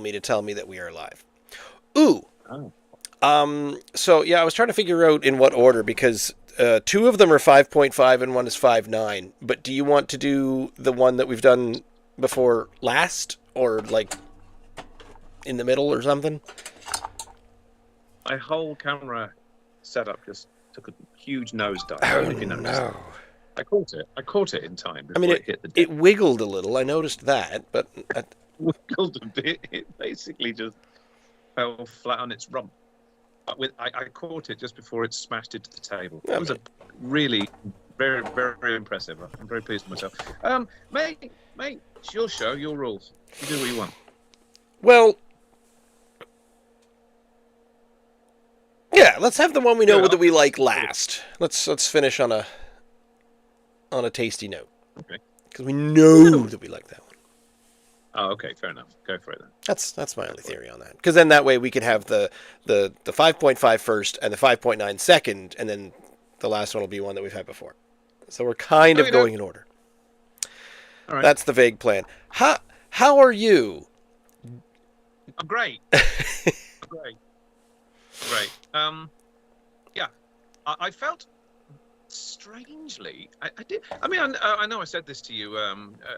me to tell me that we are live. Ooh. Oh. So yeah, I was trying to figure out in what order because two of them are 5.5 and one is 5.9. But do you want to do the one that we've done before last, or like in the middle or something? My whole camera setup just took a huge nosedive. Oh, If you noticed. no. I caught it in time I before mean, it hit the deck. it wiggled a little. I noticed that, but Wiggled a bit. It basically just fell flat on its rump. But I caught it just before it smashed into the table. It was a really very, very impressive. I'm very pleased with myself. Mate, it's your show, your rules. You do what you want. well, yeah. Let's have the one we know Yeah. that we like last. Let's finish on a tasty note. Okay. Because we know that we like that one. Oh, okay, fair enough. Go for it then. That's my only theory on that. Because then that way we could have the 5.5 first and the 5.9 second, and then the last one will be one that we've had before. So we're kind of going in order. All right. That's the vague plan. How are you? I'm great. Great. Yeah, I felt strangely. I did. I mean, I know I said this to you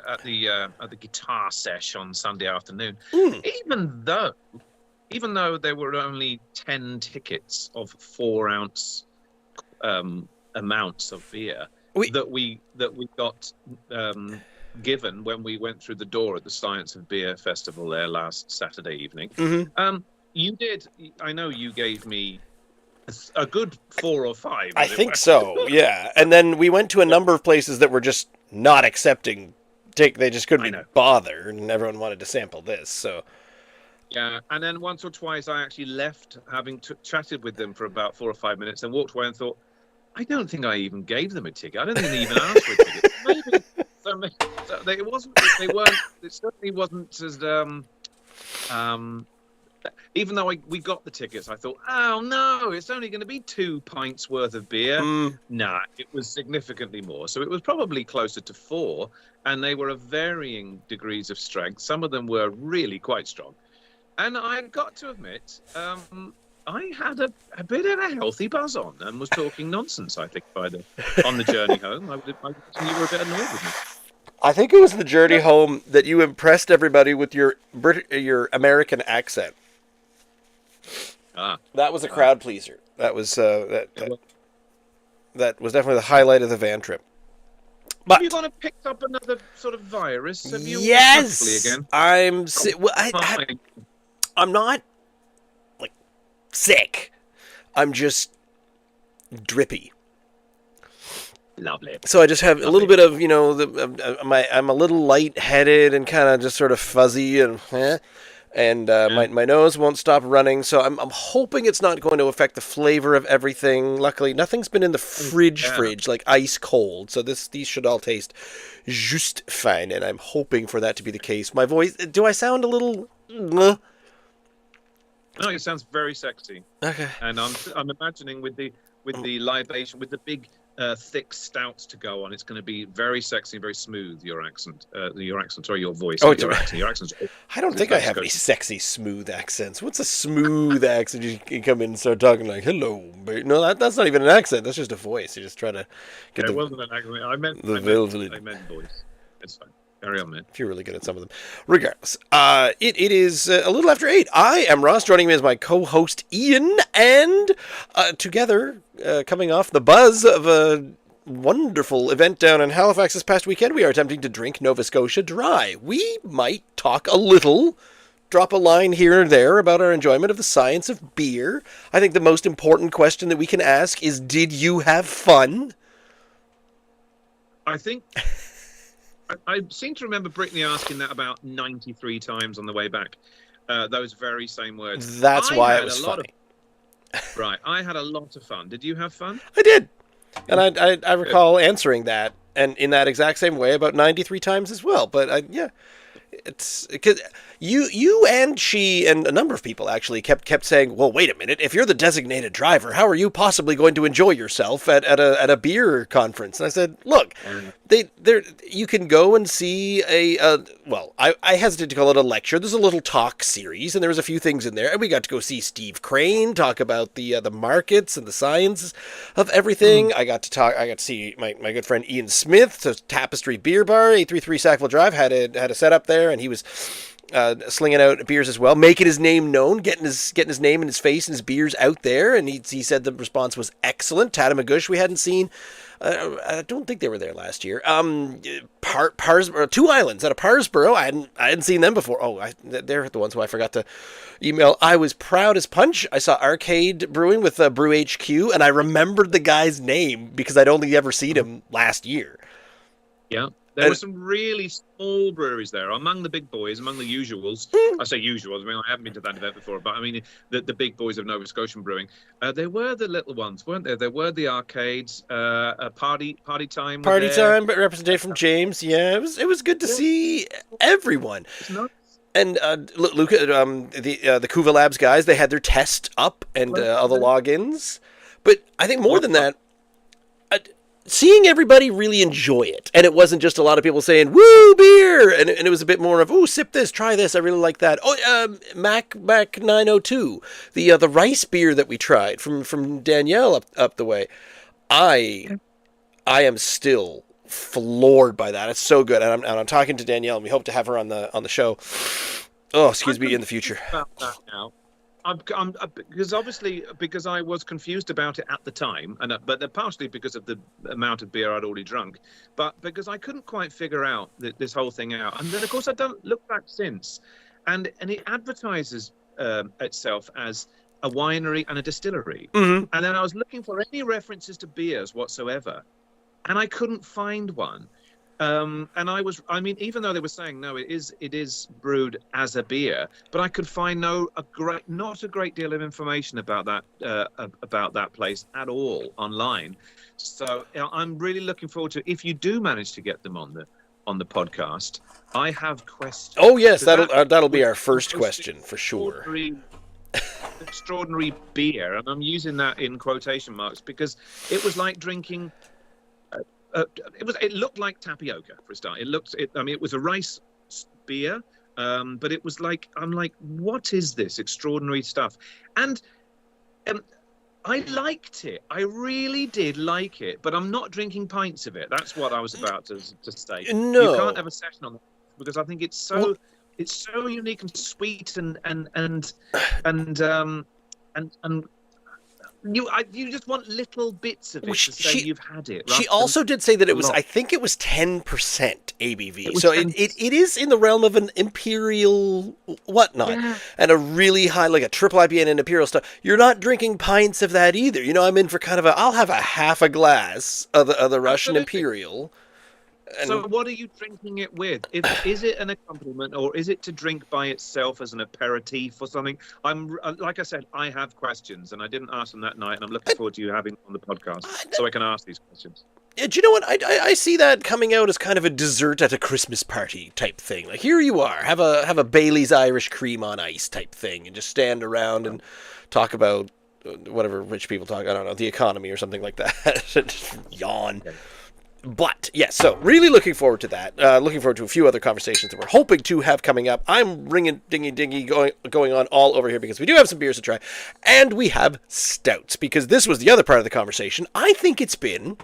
at the guitar sesh on Sunday afternoon. Even though there were only 10 tickets of 4-ounce amounts of beer that we got given when we went through the door at the Science of Beer Festival there last Saturday evening. Mm-hmm. You did. I know you gave me a good 4 or 5. I think so, yeah. And then we went to a number of places that were just not accepting. They just couldn't be bothered, and everyone wanted to sample this. So yeah, and then once or twice I actually left, having chatted with them for about 4 or 5 minutes, and walked away and thought, I don't think I even gave them a ticket. I don't think they even asked for a ticket. Maybe it certainly wasn't as even though we got the tickets, I thought, oh no, it's only going to be 2 pints worth of beer. Nah, it was significantly more. So it was probably closer to 4, and they were of varying degrees of strength. Some of them were really quite strong. And I've got to admit, I had a bit of a healthy buzz on and was talking nonsense, I think, on the journey home. I you were a bit annoyed with me. I think it was the journey home that you impressed everybody with your American accent. That was a crowd pleaser. That was that was definitely the highlight of the van trip. But have you gone and picked up another sort of virus? Have you yes, again? I'm not like sick. I'm just drippy. Lovely. So I just have a little bit of, I'm a little lightheaded and kind of just sort of fuzzy and my nose won't stop running. So I'm hoping it's not going to affect the flavor of everything. Luckily, nothing's been in the fridge, like ice cold. So these should all taste just fine, and I'm hoping for that to be the case. My voice, do I sound a little? No, it sounds very sexy. Okay. And I'm imagining with the libation, with the big thick stouts to go on, it's going to be very sexy and very smooth. Your accent, sorry, your voice. Oh, your accent's. I don't think I have any sexy smooth accents. What's a smooth accent? You come in and start talking like, "Hello, babe." No, that's not even an accent. That's just a voice. You just try to get it wasn't an accent. I meant voice. It's fine. Carry on, man. If you're really good at some of them. Regardless, it is a little after 8. I am Ross. Joining me is my co-host Ian, and together, coming off the buzz of a wonderful event down in Halifax this past weekend, we are attempting to drink Nova Scotia dry. We might talk a little, drop a line here and there about our enjoyment of the science of beer. I think the most important question that we can ask is, did you have fun? I think... I seem to remember Brittany asking that about 93 times on the way back. Those very same words. That's why it was funny. Right. I had a lot of fun. Did you have fun? I did. And I recall answering that, and in that exact same way about 93 times as well. But yeah. It's because you and she and a number of people actually kept saying, well, wait a minute, if you're the designated driver, how are you possibly going to enjoy yourself at a beer conference? And I said, look, you can go and see I hesitate to call it a lecture. There's a little talk series, and there was a few things in there, and we got to go see Steve Crane talk about the markets and the science of everything. I got to see my good friend Ian Smith, so Tapestry Beer Bar, 833 Sackville Drive, had a setup there, and he was slinging out beers as well, making his name known, getting his name and his face and his beers out there, and he said the response was excellent. Tattamagush we hadn't seen. I don't think they were there last year. Two Islands out of Parsboro. I hadn't seen them before. They're the ones who I forgot to email. I was proud as punch. I saw Arcade Brewing with Brew HQ, and I remembered the guy's name because I'd only ever seen him last year. Yeah. There were some really small breweries there, among the big boys, among the usuals. I say usuals. I mean, I haven't been to that event before, but I mean the big boys of Nova Scotian brewing. There were the little ones, weren't there? There were the arcades, party time. Party time, but representation from James. Yeah, it was good to see everyone. It's nice. And Luca, the Kuva Labs guys, they had their test up and all the logins. But I think more than that, seeing everybody really enjoy it, and it wasn't just a lot of people saying "woo beer," and it was a bit more of "ooh, sip this, try this, I really like that." Mac 902, the rice beer that we tried from Danielle up the way. I am still floored by that. It's so good, and I'm talking to Danielle, and we hope to have her on the show. Oh, excuse me, in the future. About that now. Because I was confused about it at the time, but partially because of the amount of beer I'd already drunk, but because I couldn't quite figure out this whole thing out. And then, of course, I've looked back since, and it advertises itself as a winery and a distillery. Mm-hmm. And then I was looking for any references to beers whatsoever, and I couldn't find one. And even though they were saying no, it is brewed as a beer, but I could find not a great deal of information about that place at all online. So I'm really looking forward to, if you do manage to get them on the podcast. I have questions. Oh yes, that'll be our first question for sure. Extraordinary beer, and I'm using that in quotation marks because it was like drinking. It looked like tapioca for a start. It was a rice beer, but it was like, I'm like, what is this extraordinary stuff? And I liked it. I really did like it, but I'm not drinking pints of it. That's what I was about to say. No, you can't have a session on that because I think it's so unique and sweet and you just want little bits of it to say you've had it. She also did say that it was, I think it was 10% ABV. So it is in the realm of an imperial whatnot, and a really high, like a triple IPA and an imperial stuff. You're not drinking pints of that either. I'm in for kind of I'll have a half a glass of the Russian imperial. So what are you drinking it with? Is it an accompaniment, or is it to drink by itself as an aperitif or something? Like I said, I have questions, and I didn't ask them that night, and I'm looking forward to you having them on the podcast so I can ask these questions. Do you know what? I see that coming out as kind of a dessert at a Christmas party type thing. Like, here you are, have a Bailey's Irish cream on ice type thing, and just stand around and talk about whatever rich people talk. I don't know, the economy or something like that. Just yawn. Okay. But, yes, so really looking forward to that. Looking forward to a few other conversations that we're hoping to have coming up. I'm ringing, dingy, going on all over here because we do have some beers to try. And we have stouts, because this was the other part of the conversation. I think it's been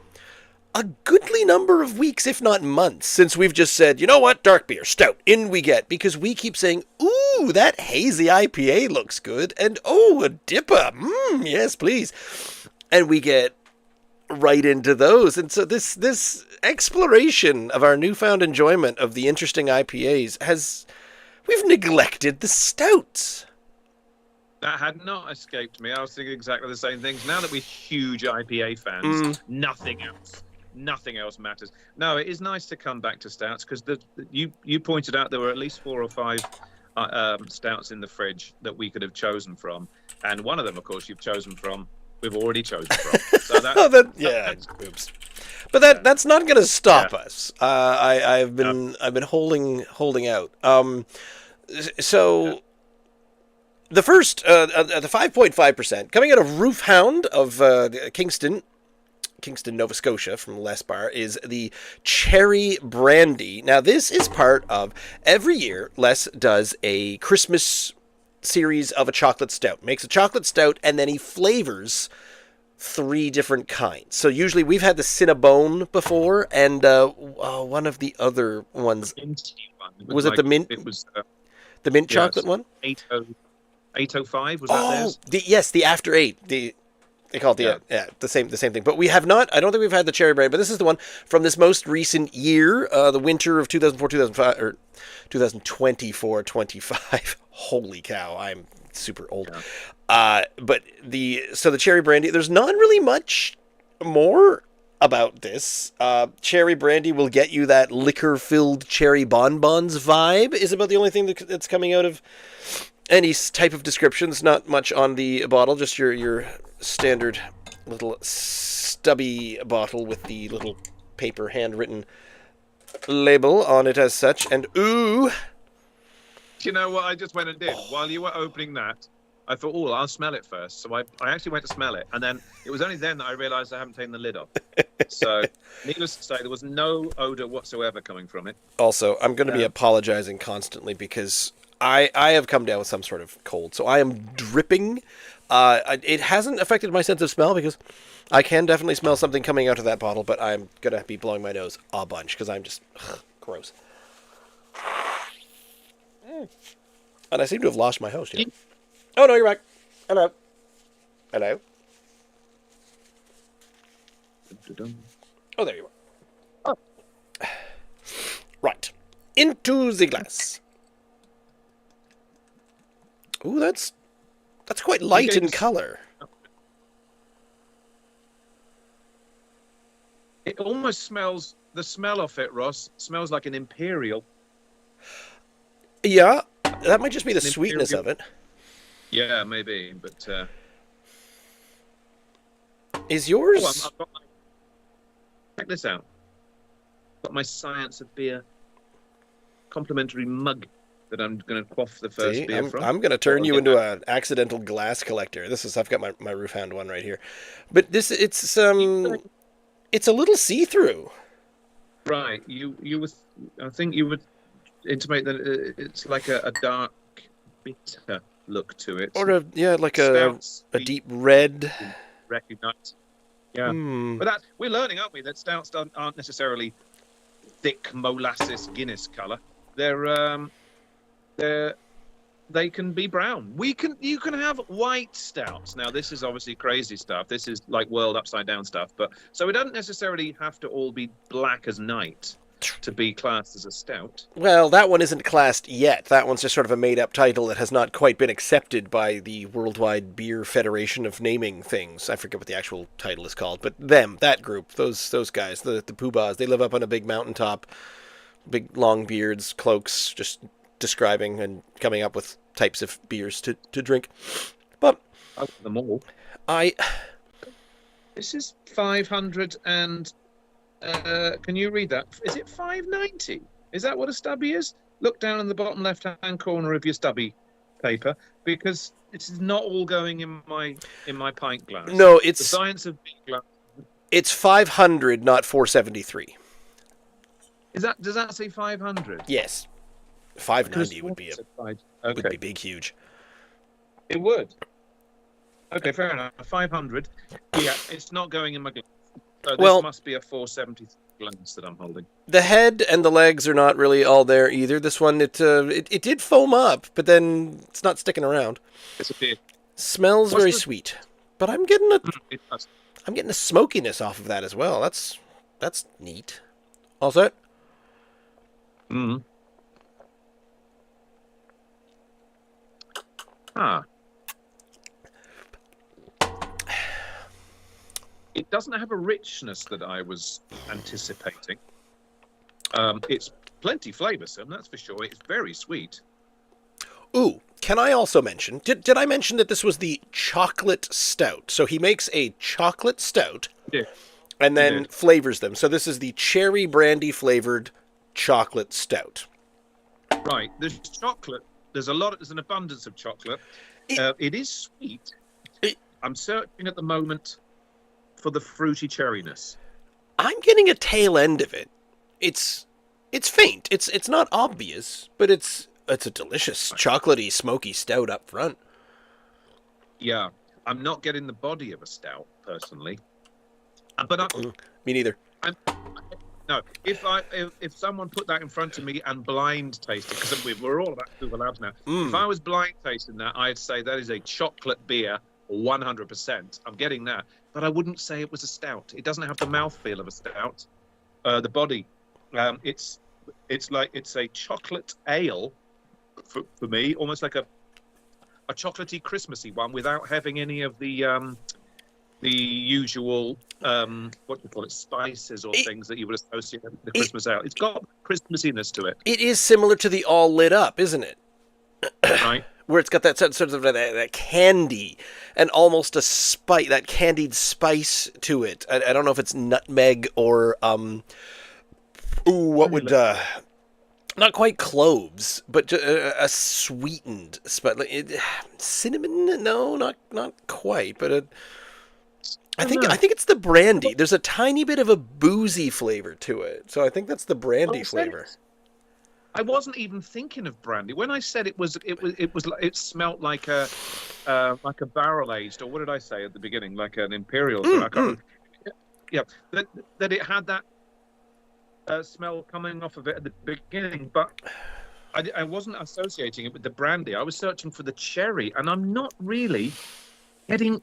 a goodly number of weeks, if not months, since we've just said, you know what, dark beer, stout, in we get. Because we keep saying, ooh, that hazy IPA looks good. And, oh, a dipper, yes, please. And we get right into those. And so this exploration of our newfound enjoyment of the interesting IPAs we've neglected the stouts. That had not escaped me. I was thinking exactly the same things. Now that we're huge IPA fans, nothing else matters. No, it is nice to come back to stouts, because you pointed out there were at least 4 or 5 stouts in the fridge that we could have chosen from, and one of them, of course, we've already chosen from. So oops. But that's not going to stop us. I've been holding out. So the first the 5.5% coming out of Roof Hound of Kingston, Nova Scotia, from Les Bar, is the Cherry Brandy. Now, this is part of every year Les does a Christmas series of a chocolate stout. Makes a chocolate stout, and then he flavors 3 different kinds. So usually we've had the Cinnabon before, and one of the other ones. Was it the mint? It was the mint chocolate one. 805 was that theirs? Yes, the After 8. They call it the same thing. But we have not. I don't think we've had the cherry brandy. But this is the one from this most recent year, the winter of 2004, 2005, or 2024-25. Holy cow! I'm super old. Yeah. But the cherry brandy. There's not really much more about this. Cherry brandy will get you that liquor-filled cherry bonbons vibe. Is about the only thing that's coming out of any type of description. There's not much on the bottle. Just your standard little stubby bottle with the little paper handwritten label on it as such. And ooh, you know what I just went and did while you were opening that? I thought, I'll smell it first. So I actually went to smell it, and then it was only then that I realised I haven't taken the lid off. So, needless to say, there was no odour whatsoever coming from it. Also, I'm going to be apologising constantly because I have come down with some sort of cold, so I am dripping. It hasn't affected my sense of smell because I can definitely smell something coming out of that bottle, but I'm going to be blowing my nose a bunch because I'm just gross. And I seem to have lost my host here. Oh, no, you're back. Hello. Hello. Oh, there you are. Oh. Right. Into the glass. Ooh, that's quite light in color. It almost smells, the smell of it, Ross, smells like an imperial. Yeah, that might just be the sweetness of it. Yeah, maybe, but... Is yours... check this out. I've got my Science of Beer complimentary mug that I'm going to quaff the first beer from. I'm going to turn you into an accidental glass collector. I've got my Roof Hound one right here. But it's a little see-through. Right. I think you would intimate that it's like a dark bitter look to it. Or a deep red. Recognize. Yeah. But we're learning, aren't we, that stouts aren't necessarily thick molasses Guinness colour. They can be brown. You can have white stouts. Now, this is obviously crazy stuff. This is like world upside down stuff. But so it doesn't necessarily have to all be black as night to be classed as a stout. Well, that one isn't classed yet. That one's just sort of a made-up title that has not quite been accepted by the Worldwide Beer Federation of naming things. I forget what the actual title is called, but that group, those guys, the poobahs, they live up on a big mountaintop, big long beards, cloaks, just describing and coming up with types of beers to drink. But them all. This is 500 and. Can you read that? Is it 590? Is that what a stubby is? Look down in the bottom left-hand corner of your stubby paper, because this is not all going in my pint glass. No, it's the Science of Beer glass. It's 500, not 473. Does that say 500? Yes, 590 would be would be big, huge. It would. Okay, fair enough. 500. Yeah, it's not going in my glass. So this must be a 470 glass that I'm holding. The head and the legs are not really all there either. This one, it did foam up, but then it's not sticking around. Disappeared. Smells very sweet, but I'm getting a smokiness off of that as well. That's neat. All set? Mm-hmm. Ah. It doesn't have a richness that I was anticipating. It's plenty flavoursome, that's for sure. It's very sweet. Ooh, can I also mention, did I mention that this was the chocolate stout? So he makes a chocolate stout, and You then did. flavors them. So this is the cherry brandy flavored chocolate stout. Right. There's chocolate. There's an abundance of chocolate. It, It is sweet. it, I'm searching at the moment for the fruity cherryness. I'm getting a tail end of it. It's faint. It's not obvious, but it's a delicious chocolatey, smoky stout up front. Yeah. I'm not getting the body of a stout personally. But Me neither. I'm no. If someone put that in front of me and blind taste it, because we're all about Google Labs now. If I was blind tasting that, I'd say that is a chocolate beer, 100%. I'm getting that, but I wouldn't say it was a stout. It doesn't have the mouthfeel of a stout. The body, it's like it's a chocolate ale for me, almost like a chocolatey, Christmassy one without having any of the usual what do you call it, spices or things that you would associate with the Christmas ale. It's got Christmassiness to it. It is similar to the all lit up, isn't it? Right. Where it's got that sort of that candy and almost a spice, that candied spice to it. I don't know if it's nutmeg or what would not quite cloves, but a sweetened cinnamon. No, not quite, but I think it's the brandy. There's a tiny bit of a boozy flavor to it, so I think that's the brandy flavor. I wasn't even thinking of brandy when I said it smelt like a barrel aged, or what did I say at the beginning, like an imperial. Yeah, that it had that smell coming off of it at the beginning, but I wasn't associating it with the brandy. I was searching for the cherry, and I'm not really getting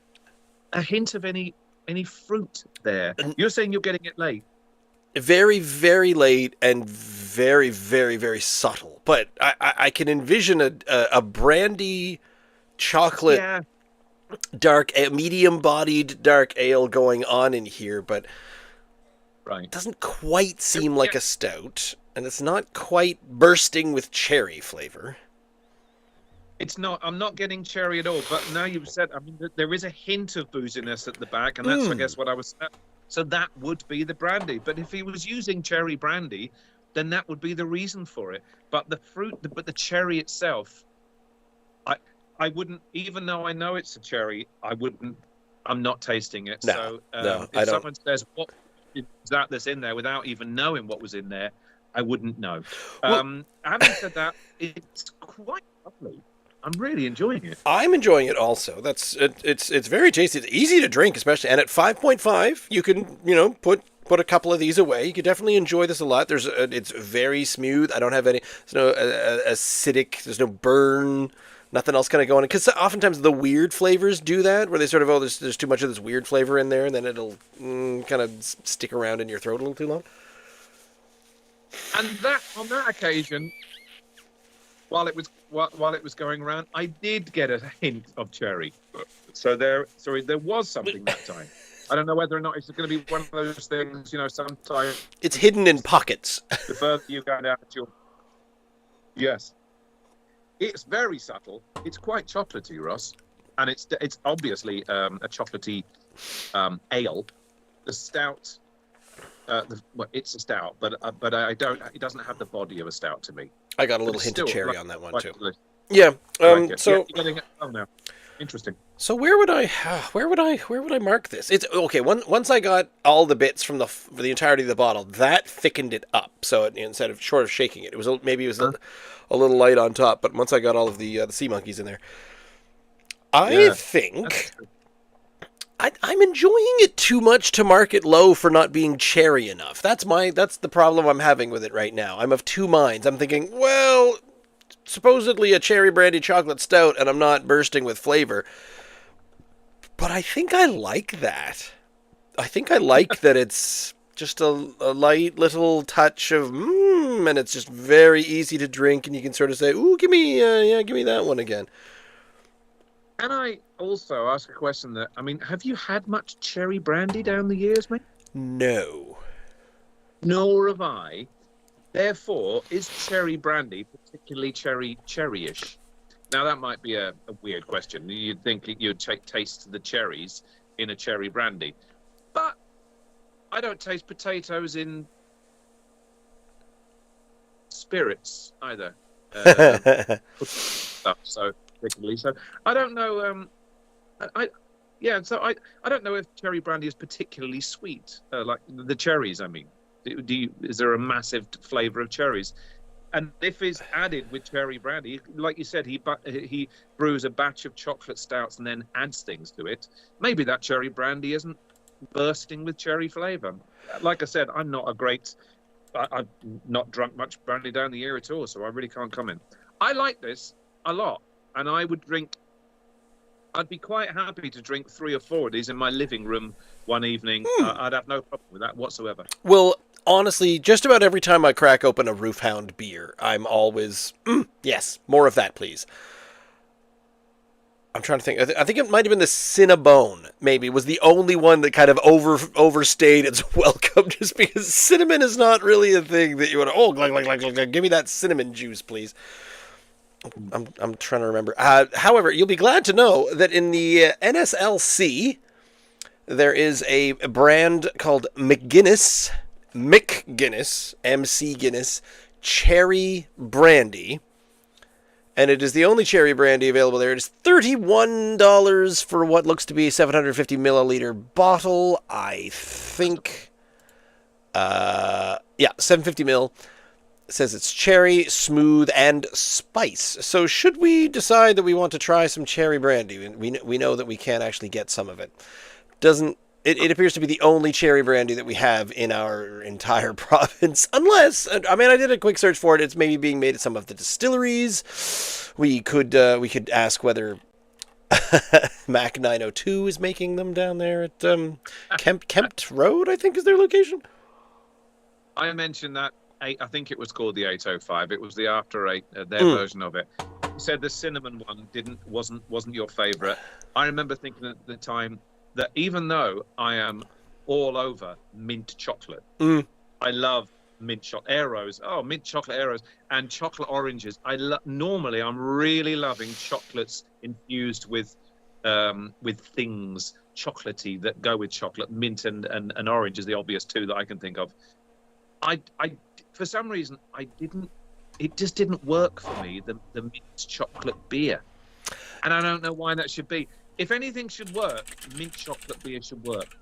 a hint of any fruit there. You're saying you're getting it late. Very, very late and very, very, very subtle. But I can envision a brandy chocolate dark, medium-bodied dark ale going on in here, but it doesn't quite seem like a stout, and it's not quite bursting with cherry flavor. It's not. I'm not getting cherry at all. But now you've said, I mean, there is a hint of booziness at the back, and that's, I guess, what I was. So that would be the brandy. But if he was using cherry brandy, then that would be the reason for it. But the fruit, but the cherry itself, I wouldn't. Even though I know it's a cherry, I wouldn't. I'm not tasting it. No, so if someone says what is that's in there without even knowing what was in there, I wouldn't know. Having said that, it's quite lovely. I'm really enjoying it. I'm enjoying it also. It's very tasty. It's easy to drink, especially, and at 5.5, you can put a couple of these away. You can definitely enjoy this a lot. It's very smooth. I don't have any. There's no acidic. There's no burn. Nothing else kind of going on. Because oftentimes the weird flavors do that, where they sort of there's too much of this weird flavor in there, and then it'll kind of stick around in your throat a little too long. And that on that occasion, while it was going around, I did get a hint of cherry. So there was something that time. I don't know whether or not it's going to be one of those things. Sometimes it's hidden in pockets. The further you go down, yes, it's very subtle. It's quite chocolatey, Ross, and it's obviously a chocolatey ale. The stout. It's a stout, but I don't. It doesn't have the body of a stout to me. I got a little hint of cherry on that one too. Delicious. Yeah. So no. Interesting. So where would I mark this? It's okay. Once I got all the bits from the entirety of the bottle, that thickened it up. So instead of short of shaking it, it was a little light on top. But once I got all of the sea monkeys in there, I think I'm enjoying it too much to mark it low for not being cherry enough. That's the problem I'm having with it right now. I'm of two minds. I'm thinking, well, supposedly a cherry brandy chocolate stout, and I'm not bursting with flavor. But I think I like that. I think I like that it's just a light little touch of and it's just very easy to drink, and you can sort of say, "Ooh, give me that one again." Can I also ask a question have you had much cherry brandy down the years, mate? No. Nor have I. Therefore, is cherry brandy particularly cherryish? Now, that might be a weird question. You'd think you'd taste the cherries in a cherry brandy. But I don't taste potatoes in spirits either. Stuff so particularly. So I don't know. I yeah. So I don't know if cherry brandy is particularly sweet. Like the cherries. I mean, is there a massive flavour of cherries? And if it's added with cherry brandy, like you said, he brews a batch of chocolate stouts and then adds things to it. Maybe that cherry brandy isn't bursting with cherry flavour. Like I said, I've not drunk much brandy down the year at all, so I really can't comment. I like this a lot, and I'd be quite happy to drink 3 or 4 of these in my living room one evening. I'd have no problem with that whatsoever. Well, honestly, just about every time I crack open a Roof Hound beer, I'm always, yes, more of that, please. I'm trying to think. I think it might have been the Cinnabone, maybe, was the only one that kind of overstayed its welcome, just because cinnamon is not really a thing that you want to, give me that cinnamon juice, please. I'm trying to remember. However, you'll be glad to know that in the NSLC, there is a brand called McGuinness, MC Guinness, Cherry Brandy. And it is the only cherry brandy available there. It is $31 for what looks to be a 750 milliliter bottle. I think, 750 mil. It says it's cherry, smooth, and spice. So should we decide that we want to try some cherry brandy, we know that we can actually get some of it. It appears to be the only cherry brandy that we have in our entire province. Unless, I mean, I did a quick search for it. It's maybe being made at some of the distilleries. We could ask whether Mac 902 is making them down there at Kempt Road, I think is their location. I mentioned that. I think it was called the 805. It was the After 8, their version of it. You said the cinnamon one wasn't your favourite. I remember thinking at the time that even though I am all over mint chocolate, I love mint chocolate mint chocolate arrows and chocolate oranges. Normally I'm really loving chocolates infused with things chocolatey that go with chocolate. Mint and orange is the obvious two that I can think of. I for some reason it just didn't work for me, the mint chocolate beer, and I don't know why that should be. If anything should work, mint chocolate beer should work.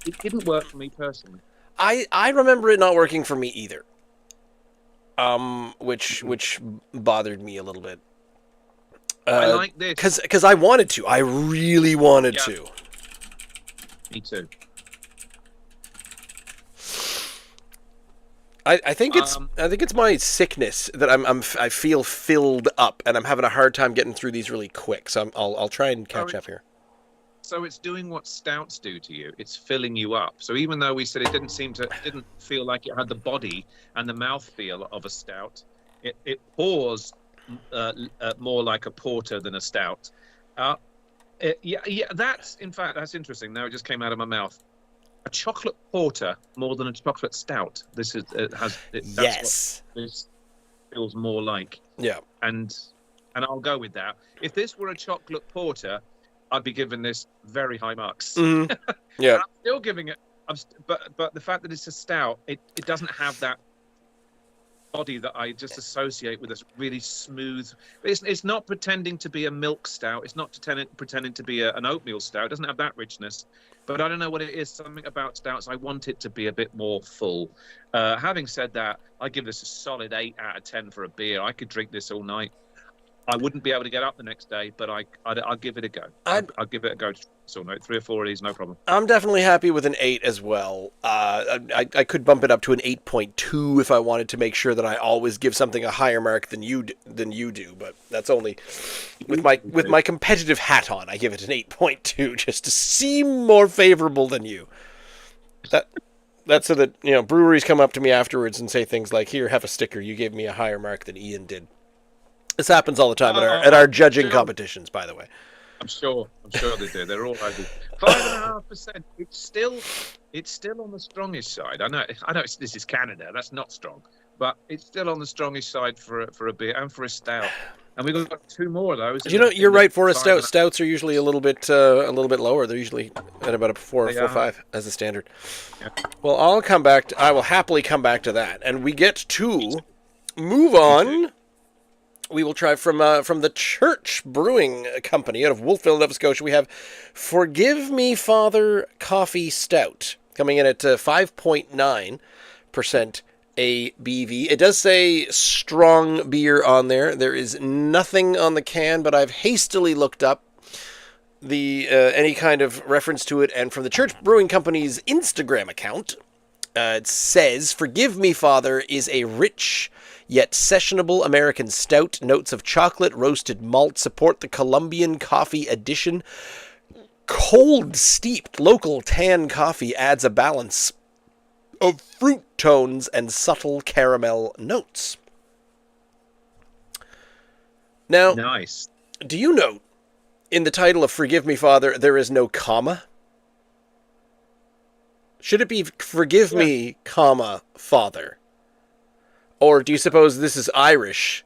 It didn't work for me personally. I remember it not working for me either. Which bothered me a little bit. I like this because I wanted to. I really wanted to. Me too. I think it's my sickness that I feel filled up, and I'm having a hard time getting through these really quick. So I'll try and catch up here. So it's doing what stouts do to you. It's filling you up. So even though we said it didn't feel like it had the body and the mouthfeel of a stout, it pours more like a porter than a stout. That's interesting. Now it just came out of my mouth. A chocolate porter more than a chocolate stout. That's yes. What this feels more like. Yeah. And I'll go with that. If this were a chocolate porter, I'd be giving this very high marks. Mm-hmm. Yeah. I'm still giving it. But the fact that it's a stout, it doesn't have that body that I just associate with this really smooth. It's not pretending to be a milk stout. It's not pretending to be an oatmeal stout. It doesn't have that richness. But I don't know what it is. Something about stouts, I want it to be a bit more full. Having said that, I give this a solid 8 out of 10 for a beer. I could drink this all night. I wouldn't be able to get up the next day, but I'll give it a go. I'll give it a go. So no, 3 or 4 of these, no problem. I'm definitely happy with an 8 as well. I could bump it up to an 8.2 if I wanted to make sure that I always give something a higher mark than you do. But that's only with my competitive hat on. I give it an 8.2 just to seem more favorable than you. That's so that breweries come up to me afterwards and say things like, "Here, have a sticker. You gave me a higher mark than Ian did." This happens all the time at our judging competitions, by the way. I'm sure they do. They're all over. 5.5%. It's still on the strongish side. I know. This is Canada. That's not strong, but it's still on the strongish side for a beer and for a stout. And we've got 2 more of those. You're right. For a stout, stouts are usually a little bit lower. They're usually at about a 4.5 as a standard. Yeah. Well, I will happily come back to that, and we get to move on. We will try from the Church Brewing Company out of Wolfville, Nova Scotia. We have Forgive Me Father Coffee Stout coming in at 5.9% ABV. It does say strong beer on there. There is nothing on the can, but I've hastily looked up the any kind of reference to it, and from the Church Brewing Company's Instagram account, it says, Forgive Me Father is a rich yet sessionable American stout. Notes of chocolate, roasted malt support the Colombian coffee addition. Cold steeped local tan coffee adds a balance of fruit tones and subtle caramel notes. Now, nice. Do you note in the title of Forgive Me Father there is no comma? Should it be Forgive Me, comma, Father? Or do you suppose this is Irish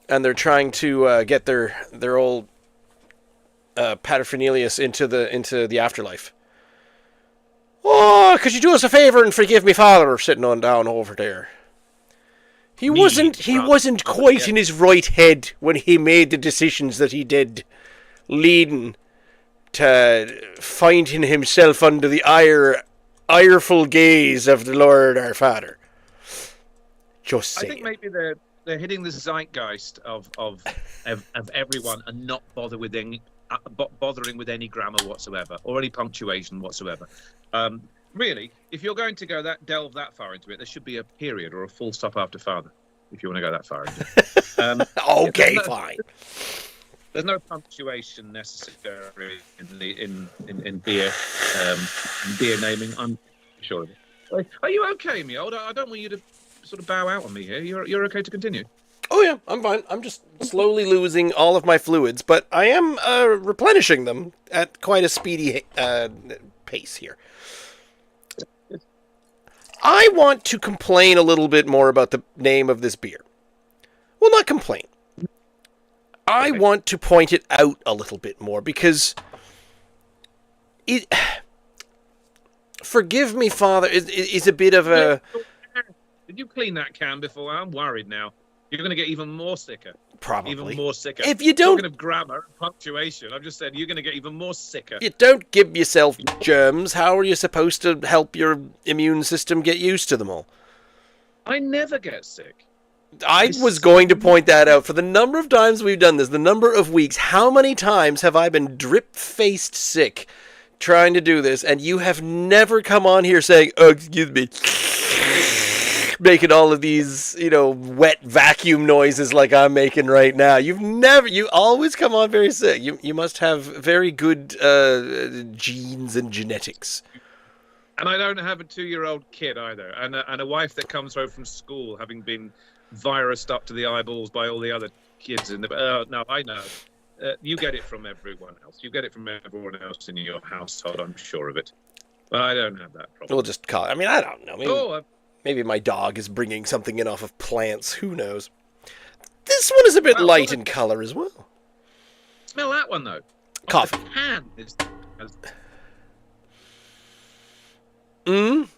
and they're trying to get their old paterfamilias into the afterlife? Oh, could you do us a favor and forgive me, Father, sitting on down over there? He wasn't quite in his right head when he made the decisions that he did, leading to finding himself under the ireful gaze of the Lord our Father. Just saying. I think maybe they're hitting the zeitgeist of everyone and not bothering with any grammar whatsoever or any punctuation whatsoever. Really, if you're going to delve that far into it, there should be a period or a full stop after Father. If you want to go that far into it. Okay, fine. There's no punctuation necessary in beer beer naming. I'm sure of it. Are you okay, Miold? I don't want you to sort of bow out on me here. You're okay to continue? Oh yeah, I'm fine. I'm just slowly losing all of my fluids, but I am replenishing them at quite a speedy pace here. I want to complain a little bit more about the name of this beer. Well, not complain. I want to point it out a little bit more because it. Forgive Me, Father is a bit of a. Did you clean that can before? I'm worried now. You're going to get even more sicker. Probably. Even more sicker. If you don't... Talking of grammar and punctuation, I've just said you're going to get even more sicker. You don't give yourself germs. How are you supposed to help your immune system get used to them all? I never get sick. I was going to point that out. For the number of times we've done this, the number of weeks, how many times have I been drip-faced sick trying to do this, and you have never come on here saying, oh, excuse me, making all of these, wet vacuum noises like I'm making right now. You always come on very sick. You must have very good genes and genetics. And I don't have a 2-year-old kid either, and a wife that comes home from school having been virused up to the eyeballs by all the other kids in the. No, I know. You get it from everyone else. You get it from everyone else in your household. I'm sure of it. But I don't have that problem. We'll just call it. I mean, I don't know. Maybe my dog is bringing something in off of plants. Who knows? This one is a bit light in color as well. Smell that one though. Coffee. The can is. Hmm. What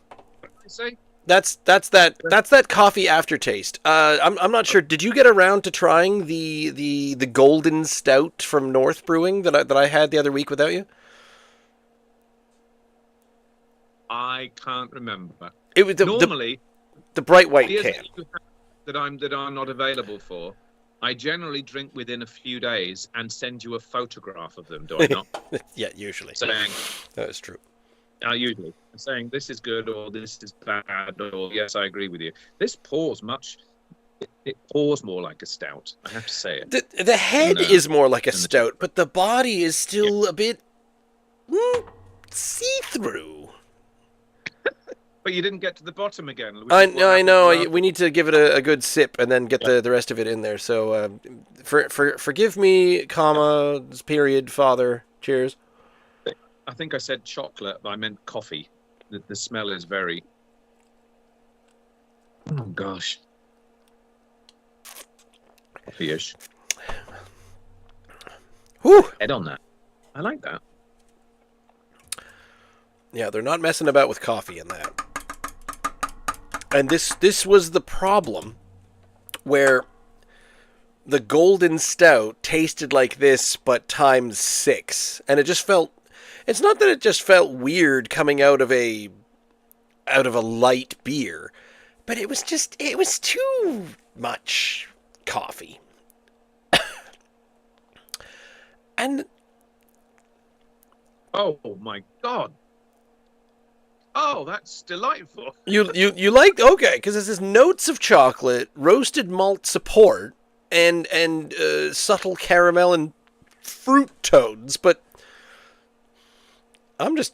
did I say? That's that coffee aftertaste. I'm not sure. Did you get around to trying the golden stout from North Brewing that I had the other week without you? I can't remember. It was normally the bright white can that I'm not available for. I generally drink within a few days and send you a photograph of them. Do I not? Yeah, usually. Saying that is true. Usually saying this is good or this is bad or yes, I agree with you. This pours much. It pours more like a stout. I have to say it. The head is more like a stout, but the body is still a bit see-through. But you didn't get to the bottom again. I know. We need to give it a good sip and then get the rest of it in there. So, forgive me, comma, period, Father. Cheers. I think I said chocolate, but I meant coffee. The smell is very... Oh, gosh. Coffee-ish. Woo! Head on that. I like that. Yeah, they're not messing about with coffee in that. And this was the problem where the golden stout tasted like this, but times 6. And it just felt, it's not that it just felt weird coming out of a light beer, but it was too much coffee. And oh my God. Oh, that's delightful. you liked, okay, because there's this notes of chocolate, roasted malt support, and subtle caramel and fruit tones, but I'm just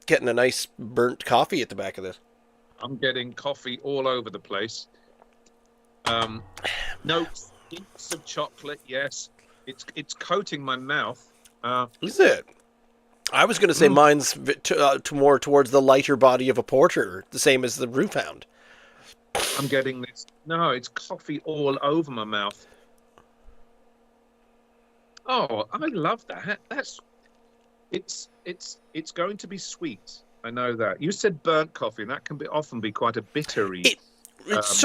getting a nice burnt coffee at the back of this. I'm getting coffee all over the place. Notes, hints of chocolate. Yes, it's coating my mouth. Is it? I was going to say mine's more towards the lighter body of a porter, the same as the Roof Hound. I'm getting this. No, it's coffee all over my mouth. Oh, I love that. It's going to be sweet. I know that. You said burnt coffee, and that can often be quite a bittery. It's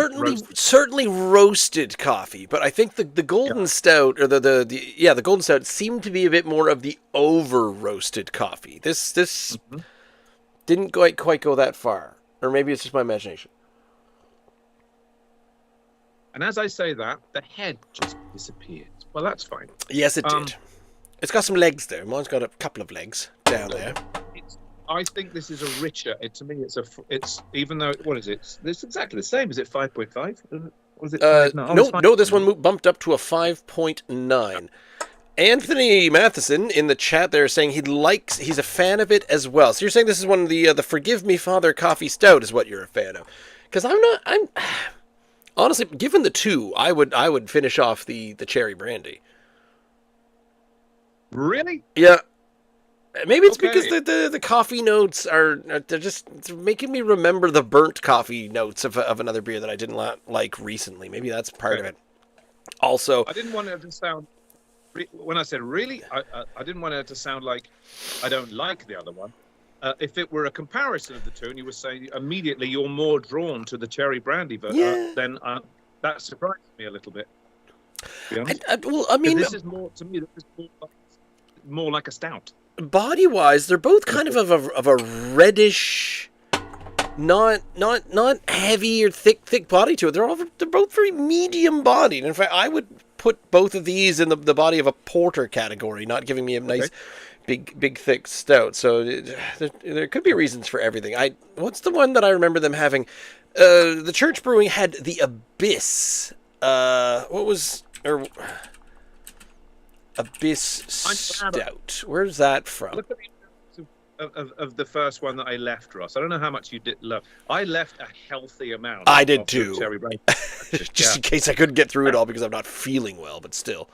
certainly roasted coffee, but I think the golden stout, or the golden stout seemed to be a bit more of the over roasted coffee. This didn't quite go that far, or maybe it's just my imagination. And as I say that, the head just disappeared. Well, that's fine. Yes, it did. It's got some legs there. Mine's got a couple of legs down there. I think this is a richer. To me, it's even though what is it? It's exactly the same. Is it 5.5? Was it? No. This one bumped up to a 5.9. Anthony Matheson in the chat there saying he's a fan of it as well. So you're saying this is one of the Forgive Me Father Coffee Stout is what you're a fan of? Because I'm honestly, given the two, I would finish off the cherry brandy. Really? Yeah. Maybe it's because the coffee notes they're making me remember the burnt coffee notes of another beer that I didn't like recently. Maybe that's part of it. Also, I didn't want it to sound, when I said really, I didn't want it to sound like I don't like the other one. If it were a comparison of the two, and you were saying immediately you're more drawn to the cherry brandy, then that surprised me a little bit. I mean, this is more to me. This is more like a stout. Body-wise, they're both kind of a reddish, not heavy or thick body to it. They're both very medium bodied. In fact, I would put both of these in the body of a porter category, not giving me a nice big thick stout. So there could be reasons for everything. What's the one that I remember them having? The Church Brewing had the Abyss. Abyss Stout. Where's that from? Look at the of the first one that I left, Ross. I don't know how much you did love. I left a healthy amount. I did too. Cherry brandy. Just in case I couldn't get through it all because I'm not feeling well, but still.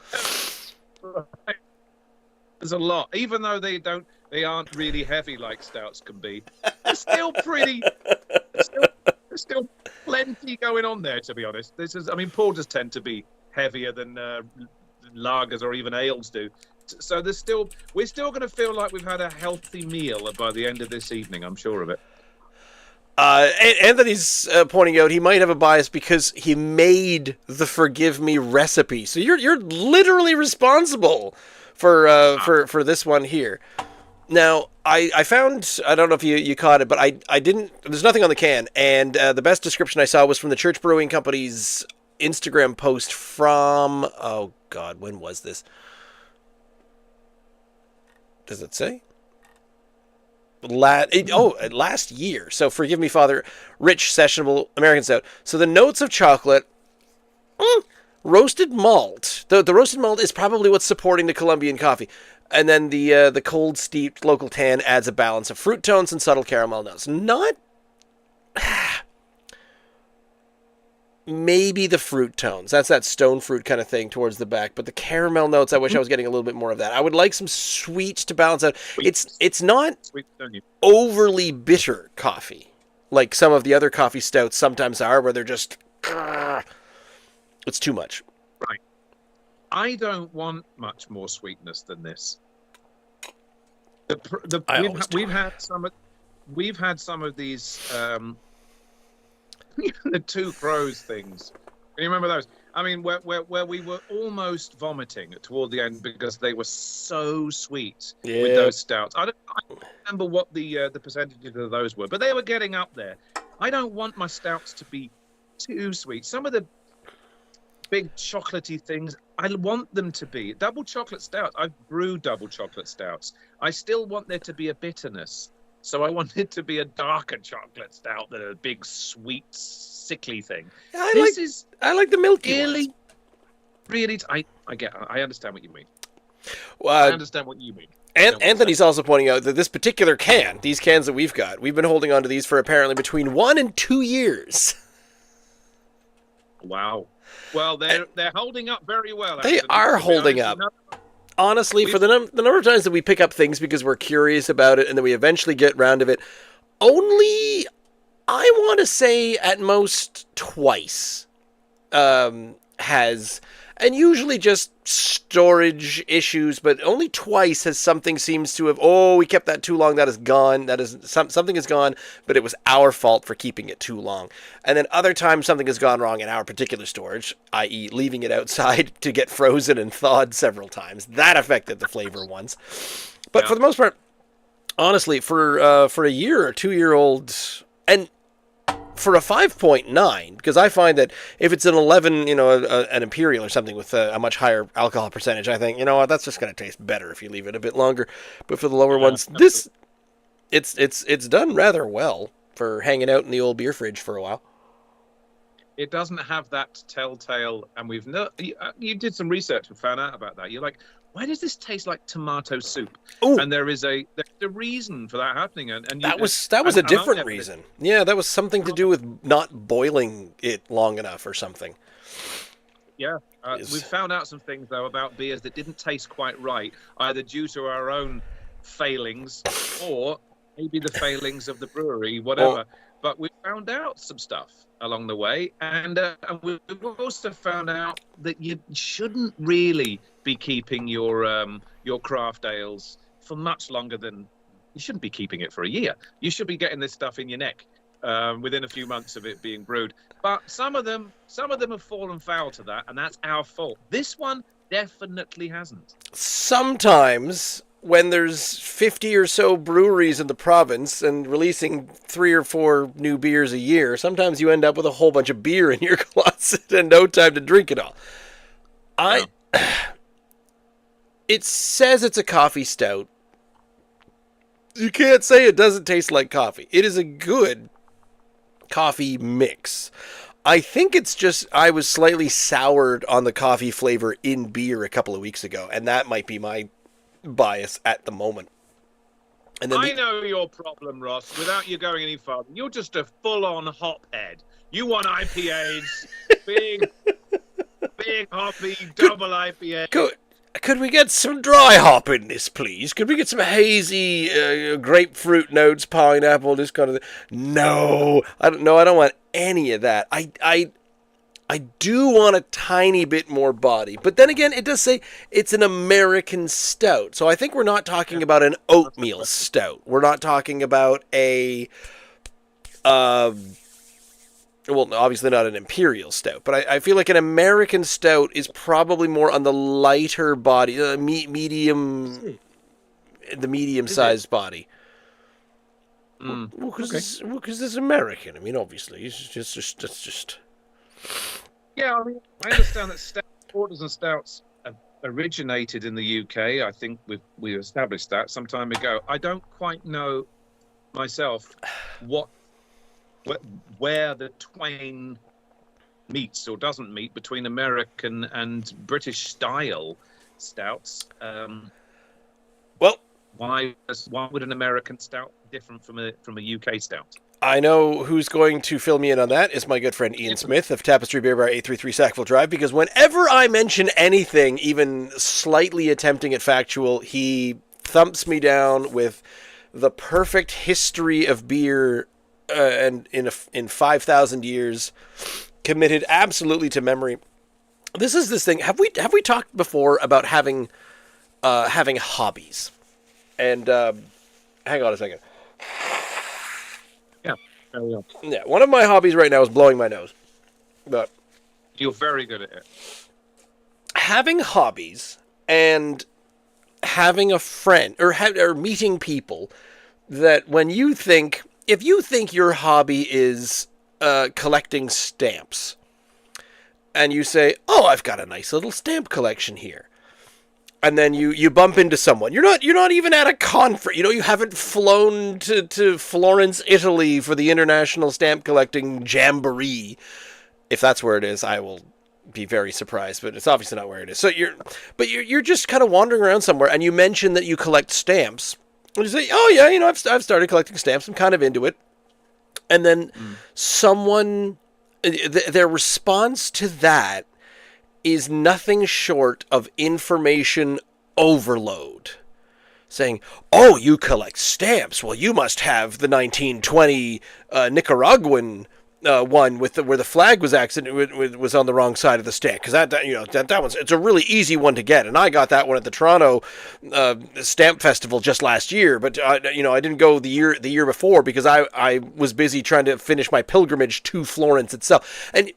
There's a lot, even though they aren't really heavy like stouts can be. They're still pretty. There's still plenty going on there, to be honest. Porters tend to be heavier than lagers or even ales do. So we're still going to feel like we've had a healthy meal by the end of this evening. I'm sure of it. Anthony's pointing out he might have a bias because he made the Forgive Me recipe. So you're literally responsible for this one here. Now, I found, I don't know if you caught it, but I didn't, there's nothing on the can, and the best description I saw was from the Church Brewing Company's Instagram post from, oh God, when was this? Does it say? Last year. So Forgive Me Father, rich, sessionable American stout. So the notes of chocolate, roasted malt. The roasted malt is probably what's supporting the Colombian coffee. And then the cold steeped local tan adds a balance of fruit tones and subtle caramel notes. Not maybe the fruit tones. That's that stone fruit kind of thing towards the back. But the caramel notes, I wish I was getting a little bit more of that. I would like some sweets to balance out. It's not overly bitter coffee like some of the other coffee stouts sometimes are, where they're just it's too much. Right. I don't want much more sweetness than this. We've had some of these the Two Crows things. Can you remember those? I mean, where we were almost vomiting toward the end because they were so sweet with those stouts. I don't remember what the percentages of those were, but they were getting up there. I don't want my stouts to be too sweet. Some of the big chocolatey things, I want them to be double chocolate stouts. I've brewed double chocolate stouts. I still want there to be a bitterness. So I want it to be a darker chocolate stout than a big, sweet, sickly thing. I like the milky really, ones. really. I understand what you mean. I understand what you mean. And Anthony's also pointing out that this particular can, these cans that we've got, we've been holding on to these for apparently between 1 and 2 years. Wow. Well, they're holding up very well. They are holding up. Honestly, for the number of times that we pick up things because we're curious about it and then we eventually get round of it, only, I want to say at most twice has, and usually just storage issues, but only twice has something seems to have, we kept that too long, that is gone, that is, something is gone, but it was our fault for keeping it too long. And then other times something has gone wrong in our particular storage, i.e. leaving it outside to get frozen and thawed several times. That affected the flavor once. But for the most part, honestly, for a year or 2-year-old, and for a 5.9, because I find that if it's an 11, an imperial or something with a much higher alcohol percentage, I think, that's just going to taste better if you leave it a bit longer. But for the lower ones, it's done rather well for hanging out in the old beer fridge for a while. It doesn't have that telltale, and you did some research and found out about that. You're like, why does this taste like tomato soup? Ooh. And there's a reason for that happening. And that was a different reason. Yeah, that was something to do with not boiling it long enough or something. Yeah, we've found out some things though about beers that didn't taste quite right, either due to our own failings or maybe the failings of the brewery, whatever. But we found out some stuff along the way, and we've also found out that you shouldn't really be keeping your craft ales for much longer than you shouldn't be keeping it for a year. You should be getting this stuff in your neck within a few months of it being brewed. But some of them have fallen foul to that, and that's our fault. This one definitely hasn't. Sometimes, when there's 50 or so breweries in the province and releasing 3 or 4 new beers a year, sometimes you end up with a whole bunch of beer in your closet and no time to drink it all. It says it's a coffee stout. You can't say it doesn't taste like coffee. It is a good coffee mix. I think it's just I was slightly soured on the coffee flavor in beer a couple of weeks ago, and that might be my bias at the moment. And then I know your problem, Ross, without you going any further. You're just a full-on hop head. You want IPAs, big hoppy, double IPA. Could we get some dry hop in this, please? Could we get some hazy grapefruit notes, pineapple, this kind of thing? No, I don't want any of that. I do want a tiny bit more body. But then again, it does say it's an American stout. So I think we're not talking about an oatmeal stout. We're not talking about a, well, obviously not an imperial stout. But I feel like an American stout is probably more on the lighter body, the medium-sized body. Well, because it's American. I mean, obviously, it's just. Yeah, I mean, I understand that porters and stouts originated in the UK. I think we established that some time ago. I don't quite know myself where the twain meets or doesn't meet between American and British style stouts. Well, why would an American stout be different from a UK stout? I know who's going to fill me in on that is my good friend Ian Smith of Tapestry Beer Bar 833 Sackville Drive, because whenever I mention anything, even slightly attempting at factual, he thumps me down with the perfect history of beer and in 5,000 years, committed absolutely to memory. this is this thing. Have we talked before about having hobbies? And hang on a second. Yeah. Carry on. Yeah, one of my hobbies right now is blowing my nose. But You're very good at it. having hobbies and having a friend or meeting people that if you think your hobby is collecting stamps, and you say, "Oh, I've got a nice little stamp collection here," and then you bump into someone, you're not even at a conference, you haven't flown to Florence, Italy for the International Stamp Collecting Jamboree. If that's where it is, I will be very surprised, but it's obviously not where it is. So you're just kind of wandering around somewhere, and you mention that you collect stamps, and you say, "Oh yeah, I've started collecting stamps. I'm kind of into it." And then someone, their response to that is nothing short of information overload. Saying, "Oh, you collect stamps? Well, you must have the 1920 Nicaraguan one with where the flag was was on the wrong side of the stick, because that one's, it's a really easy one to get, and I got that one at the Toronto Stamp Festival just last year, but I didn't go the year before because I was busy trying to finish my pilgrimage to Florence itself." And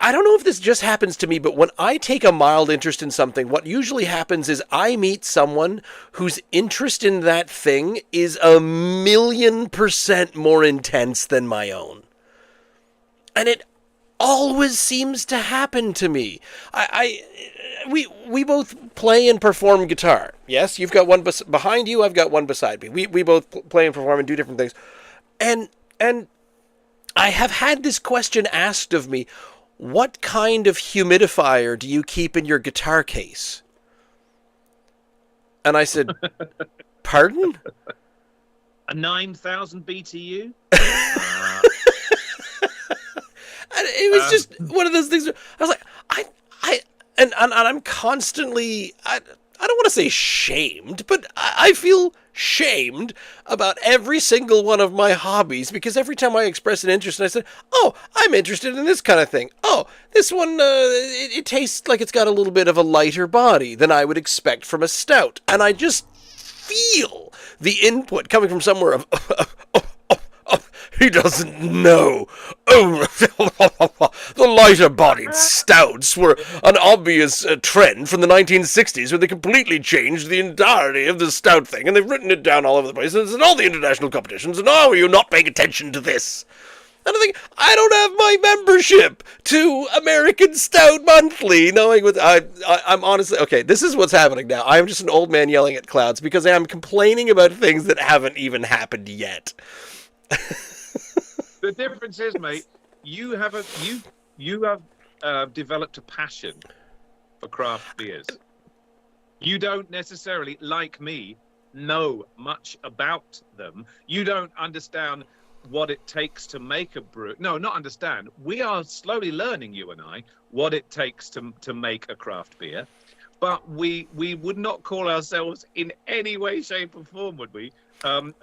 I don't know if this just happens to me, but when I take a mild interest in something, what usually happens is I meet someone whose interest in that thing is 1,000,000% more intense than my own. And it always seems to happen to me. We both play and perform guitar. Yes, you've got one behind you, I've got one beside me. We both play and perform and do different things. And I have had this question asked of me: what kind of humidifier do you keep in your guitar case? And I said, "Pardon?" A 9,000 BTU? And it was just one of those things where I was like, and I'm constantly, I don't want to say shamed, but I feel shamed about every single one of my hobbies, because every time I express an interest and I say, "Oh, I'm interested in this kind of thing. Oh, this one, it tastes like it's got a little bit of a lighter body than I would expect from a stout." And I just feel the input coming from somewhere of, "He doesn't know. Oh, the lighter-bodied stouts were an obvious trend from the 1960s, where they completely changed the entirety of the stout thing, and they've written it down all over the place, and it's in all the international competitions, and oh, are you not paying attention to this?" And I think, I don't have my membership to American Stout Monthly, knowing what I'm honestly, okay, this is what's happening now. I'm just an old man yelling at clouds because I am complaining about things that haven't even happened yet. The difference is, mate, you have developed a passion for craft beers. You don't necessarily, like me, know much about them. You don't understand what it takes to make a brew. No, not understand. We are slowly learning, you and I, what it takes to make a craft beer. But we would not call ourselves in any way, shape, or form, would we,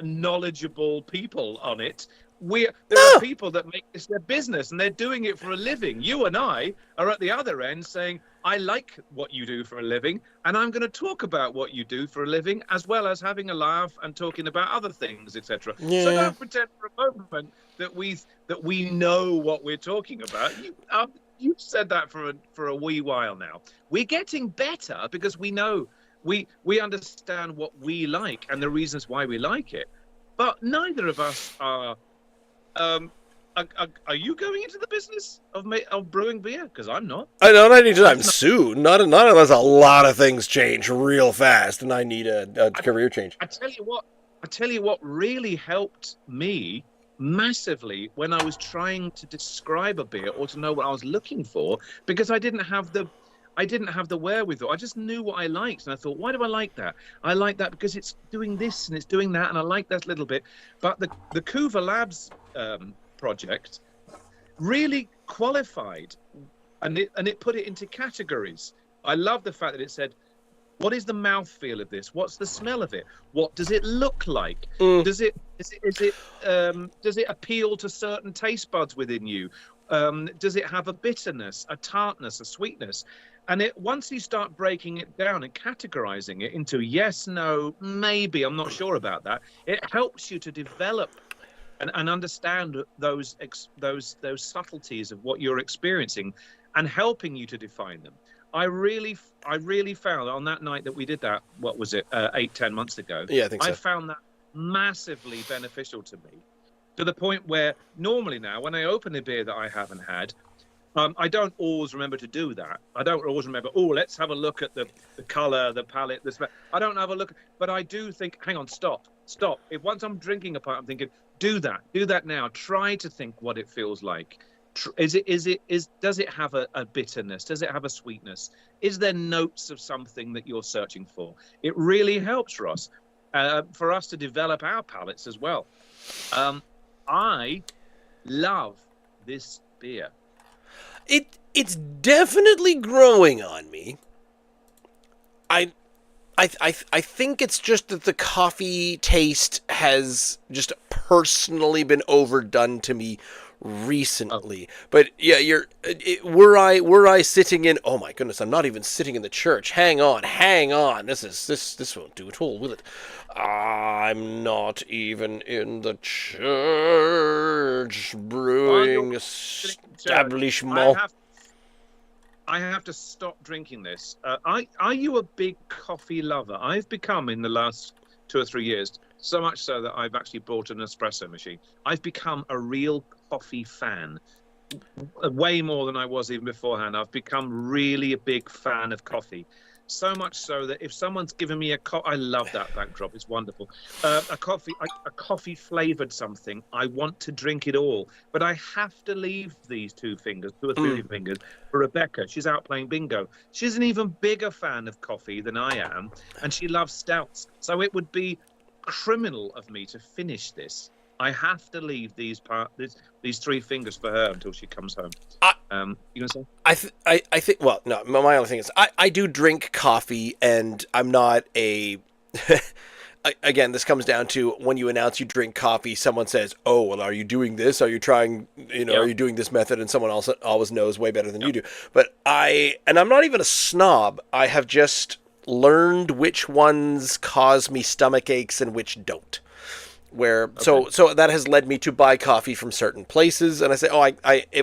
knowledgeable people on it. There are people that make this their business, and they're doing it for a living. You and I are at the other end saying, "I like what you do for a living, and I'm going to talk about what you do for a living, as well as having a laugh and talking about other things, etc." Yeah. So don't pretend for a moment that we know what we're talking about. You've said that for a wee while now. We're getting better because we know we understand what we like and the reasons why we like it. But neither of us are. Are you going into the business of brewing beer? Because I'm not. I don't. I need time soon. Not unless a lot of things change real fast, and I need a career change. I tell you what really helped me massively when I was trying to describe a beer or to know what I was looking for, because I didn't have the wherewithal. I just knew what I liked, and I thought, why do I like that? I like that because it's doing this and it's doing that, and I like that little bit. But the Kuva Labs project really qualified, and it put it into categories. I love the fact that it said, what is the mouthfeel of this? What's the smell of it? What does it look like? Does it appeal to certain taste buds within you? Does it have a bitterness, a tartness, a sweetness? And once you start breaking it down and categorizing it into yes, no, maybe, I'm not sure about that, it helps you to develop and understand those subtleties of what you're experiencing, and helping you to define them. I really found on that night that we did that, what was it, 8-10 months ago? Yeah, I think so. I found that massively beneficial to me, to the point where normally now when I open a beer that I haven't had, I don't always remember to do that. I don't always remember, oh, let's have a look at the color, the palette, the smell. I don't have a look, but I do think, hang on, stop. If once I'm drinking a pint, I'm thinking, do that now. Try to think what it feels like. Does it have a bitterness? Does it have a sweetness? Is there notes of something that you're searching for? It really helps, Ross, for us to develop our palates as well. I love this beer. It's definitely growing on me. I think it's just that the coffee taste has just personally been overdone to me recently. Oh. But yeah, were I sitting in, oh my goodness, I'm not even sitting in the church. Hang on. This won't do at all, will it? I'm not even in the Church Brewing establishment. I have to stop drinking this. Are you a big coffee lover? I've become, in the last 2 or 3 years, so much so that I've actually bought an espresso machine. I've become a real coffee fan, way more than I was even beforehand. I've become really a big fan of coffee. So much so that if someone's given me I love that backdrop. It's wonderful. A coffee flavored something. I want to drink it all, but I have to leave these 2 or 3 fingers for Rebecca. She's out playing bingo. She's an even bigger fan of coffee than I am, and she loves stouts. So it would be criminal of me to finish this. I have to leave these 3 fingers for her until she comes home. You gonna say? I think. Well, no. My only thing is, I do drink coffee, and I'm not a. Again, this comes down to when you announce you drink coffee, someone says, "Oh, well, are you doing this? Are you trying? Are you doing this method?" And someone else always knows way better than you do. But I'm not even a snob. I have just learned which ones cause me stomach aches and which don't. So that has led me to buy coffee from certain places, and I say,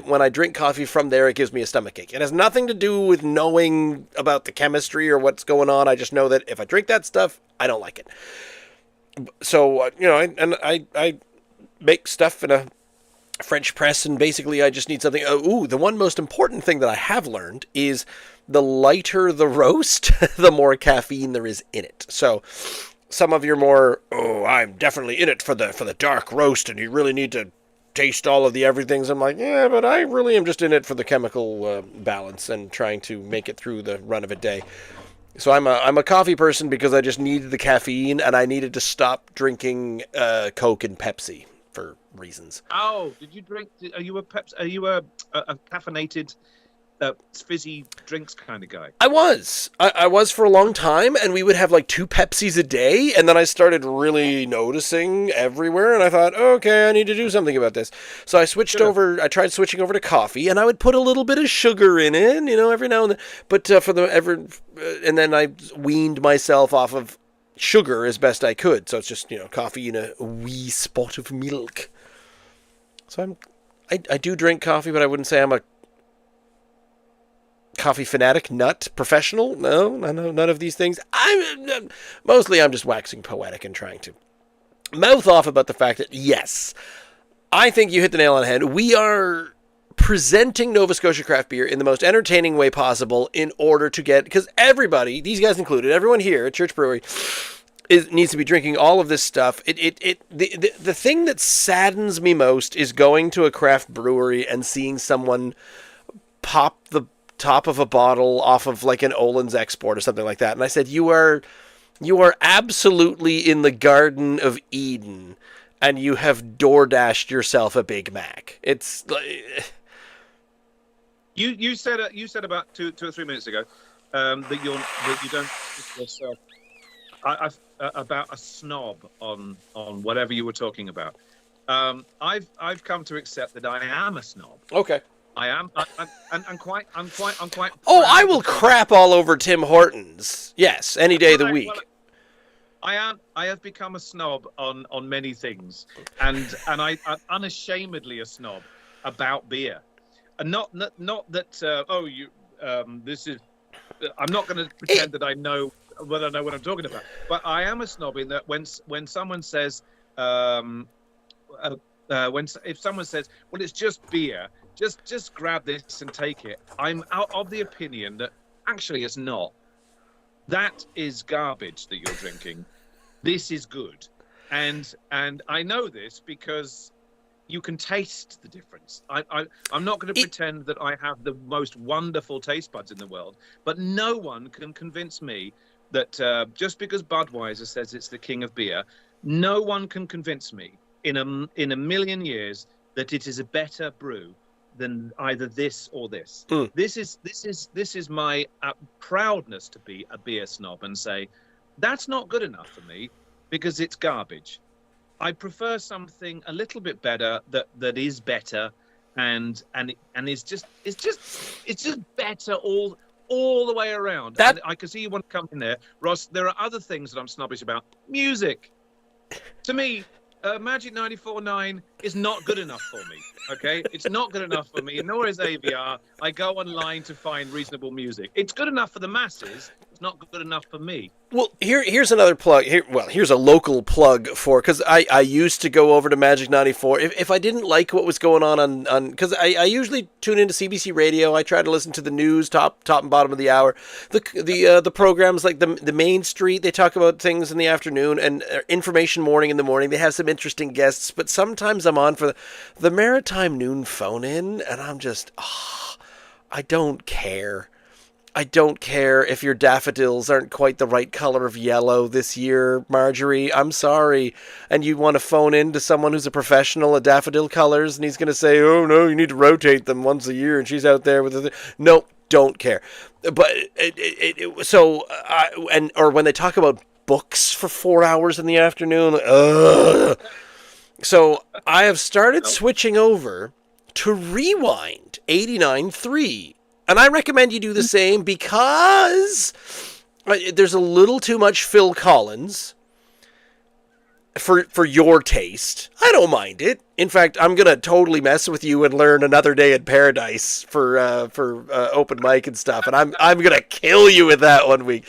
when I drink coffee from there, it gives me a stomach ache. It has nothing to do with knowing about the chemistry or what's going on. I just know that if I drink that stuff, I don't like it. So I make stuff in a French press, and basically I just need something. The one most important thing that I have learned is the lighter the roast, the more caffeine there is in it. So. Some of your more, I'm definitely in it for the dark roast, and you really need to taste all of the everythings. I'm like, yeah, but I really am just in it for the chemical balance and trying to make it through the run of a day. So I'm a coffee person because I just needed the caffeine, and I needed to stop drinking Coke and Pepsi for reasons. Oh, did you drink? Are you a caffeinated? Fizzy drinks kind of guy? I was for a long time, and we would have like 2 Pepsis a day, and then I started really noticing everywhere, and I thought, okay, I need to do something about this. So I switched over. I tried switching over to coffee, and I would put a little bit of sugar in it, every now and then. But and then I weaned myself off of sugar as best I could. So it's just coffee and a wee spot of milk. So I do drink coffee, but I wouldn't say I'm a coffee fanatic, nut, professional. No, none of these things. I'm just waxing poetic and trying to mouth off about the fact that, yes, I think you hit the nail on the head. We are presenting Nova Scotia craft beer in the most entertaining way possible in order to get, because everybody, these guys included, everyone here at Church Brewery needs to be drinking all of this stuff. The thing that saddens me most is going to a craft brewery and seeing someone pop the top of a bottle off of like an Olin's export or something like that. And I said, you are absolutely in the Garden of Eden, and you have DoorDashed yourself a Big Mac. It's you said about 2 or 3 minutes ago that you don't yourself about a snob on whatever you were talking about. I've come to accept that I am a snob. Okay. I am, I'm quite. Oh, I proud will of being- crap all over Tim Hortons. Yes, any day of the Right, week. well, I have become a snob on many things, and I'm unashamedly a snob about beer, and not that this is. I'm not going to pretend that I know what I'm talking about, but I am a snob in that when someone says if someone says, well, it's just beer, just grab this and take it, I'm out of the opinion that actually it's not. That is garbage that you're drinking. This is good. And I know this because you can taste the difference. I'm not going to pretend that I have the most wonderful taste buds in the world, but no one can convince me that just because Budweiser says it's the king of beer, no one can convince me in a million years that it is a better brew than either this or this. This is my proudness to be a beer snob and say that's not good enough for me because it's garbage. I prefer something a little bit better that is better and it's just better all the way around. And I can see you want to come in there, Ross. There are other things that I'm snobbish about. Music, to me. Magic 94.9 is not good enough for me, okay? It's not good enough for me, nor is AVR. I go online to find reasonable music. It's good enough for the masses. It's not good enough for me. Well, here's another plug. Here's a local plug for, because I used to go over to Magic 94. If I didn't like what was going on because I usually tune into CBC Radio. I try to listen to the news, top and bottom of the hour. The programs like the Main Street, they talk about things in the afternoon, and Information Morning in the morning. They have some interesting guests, but sometimes I'm on for the Maritime Noon phone-in, and I'm just, I don't care. I don't care if your daffodils aren't quite the right color of yellow this year, Marjorie. I'm sorry. And you want to phone in to someone who's a professional at daffodil colors, and he's going to say, oh, no, you need to rotate them once a year, and she's out there with the... No, don't care. But or when they talk about books for 4 hours in the afternoon, So I have started switching over to Rewind 89.3. And I recommend you do the same because there's a little too much Phil Collins for your taste. I don't mind it. In fact, I'm going to totally mess with you and learn Another Day in Paradise for open mic and stuff. And I'm going to kill you with that one week.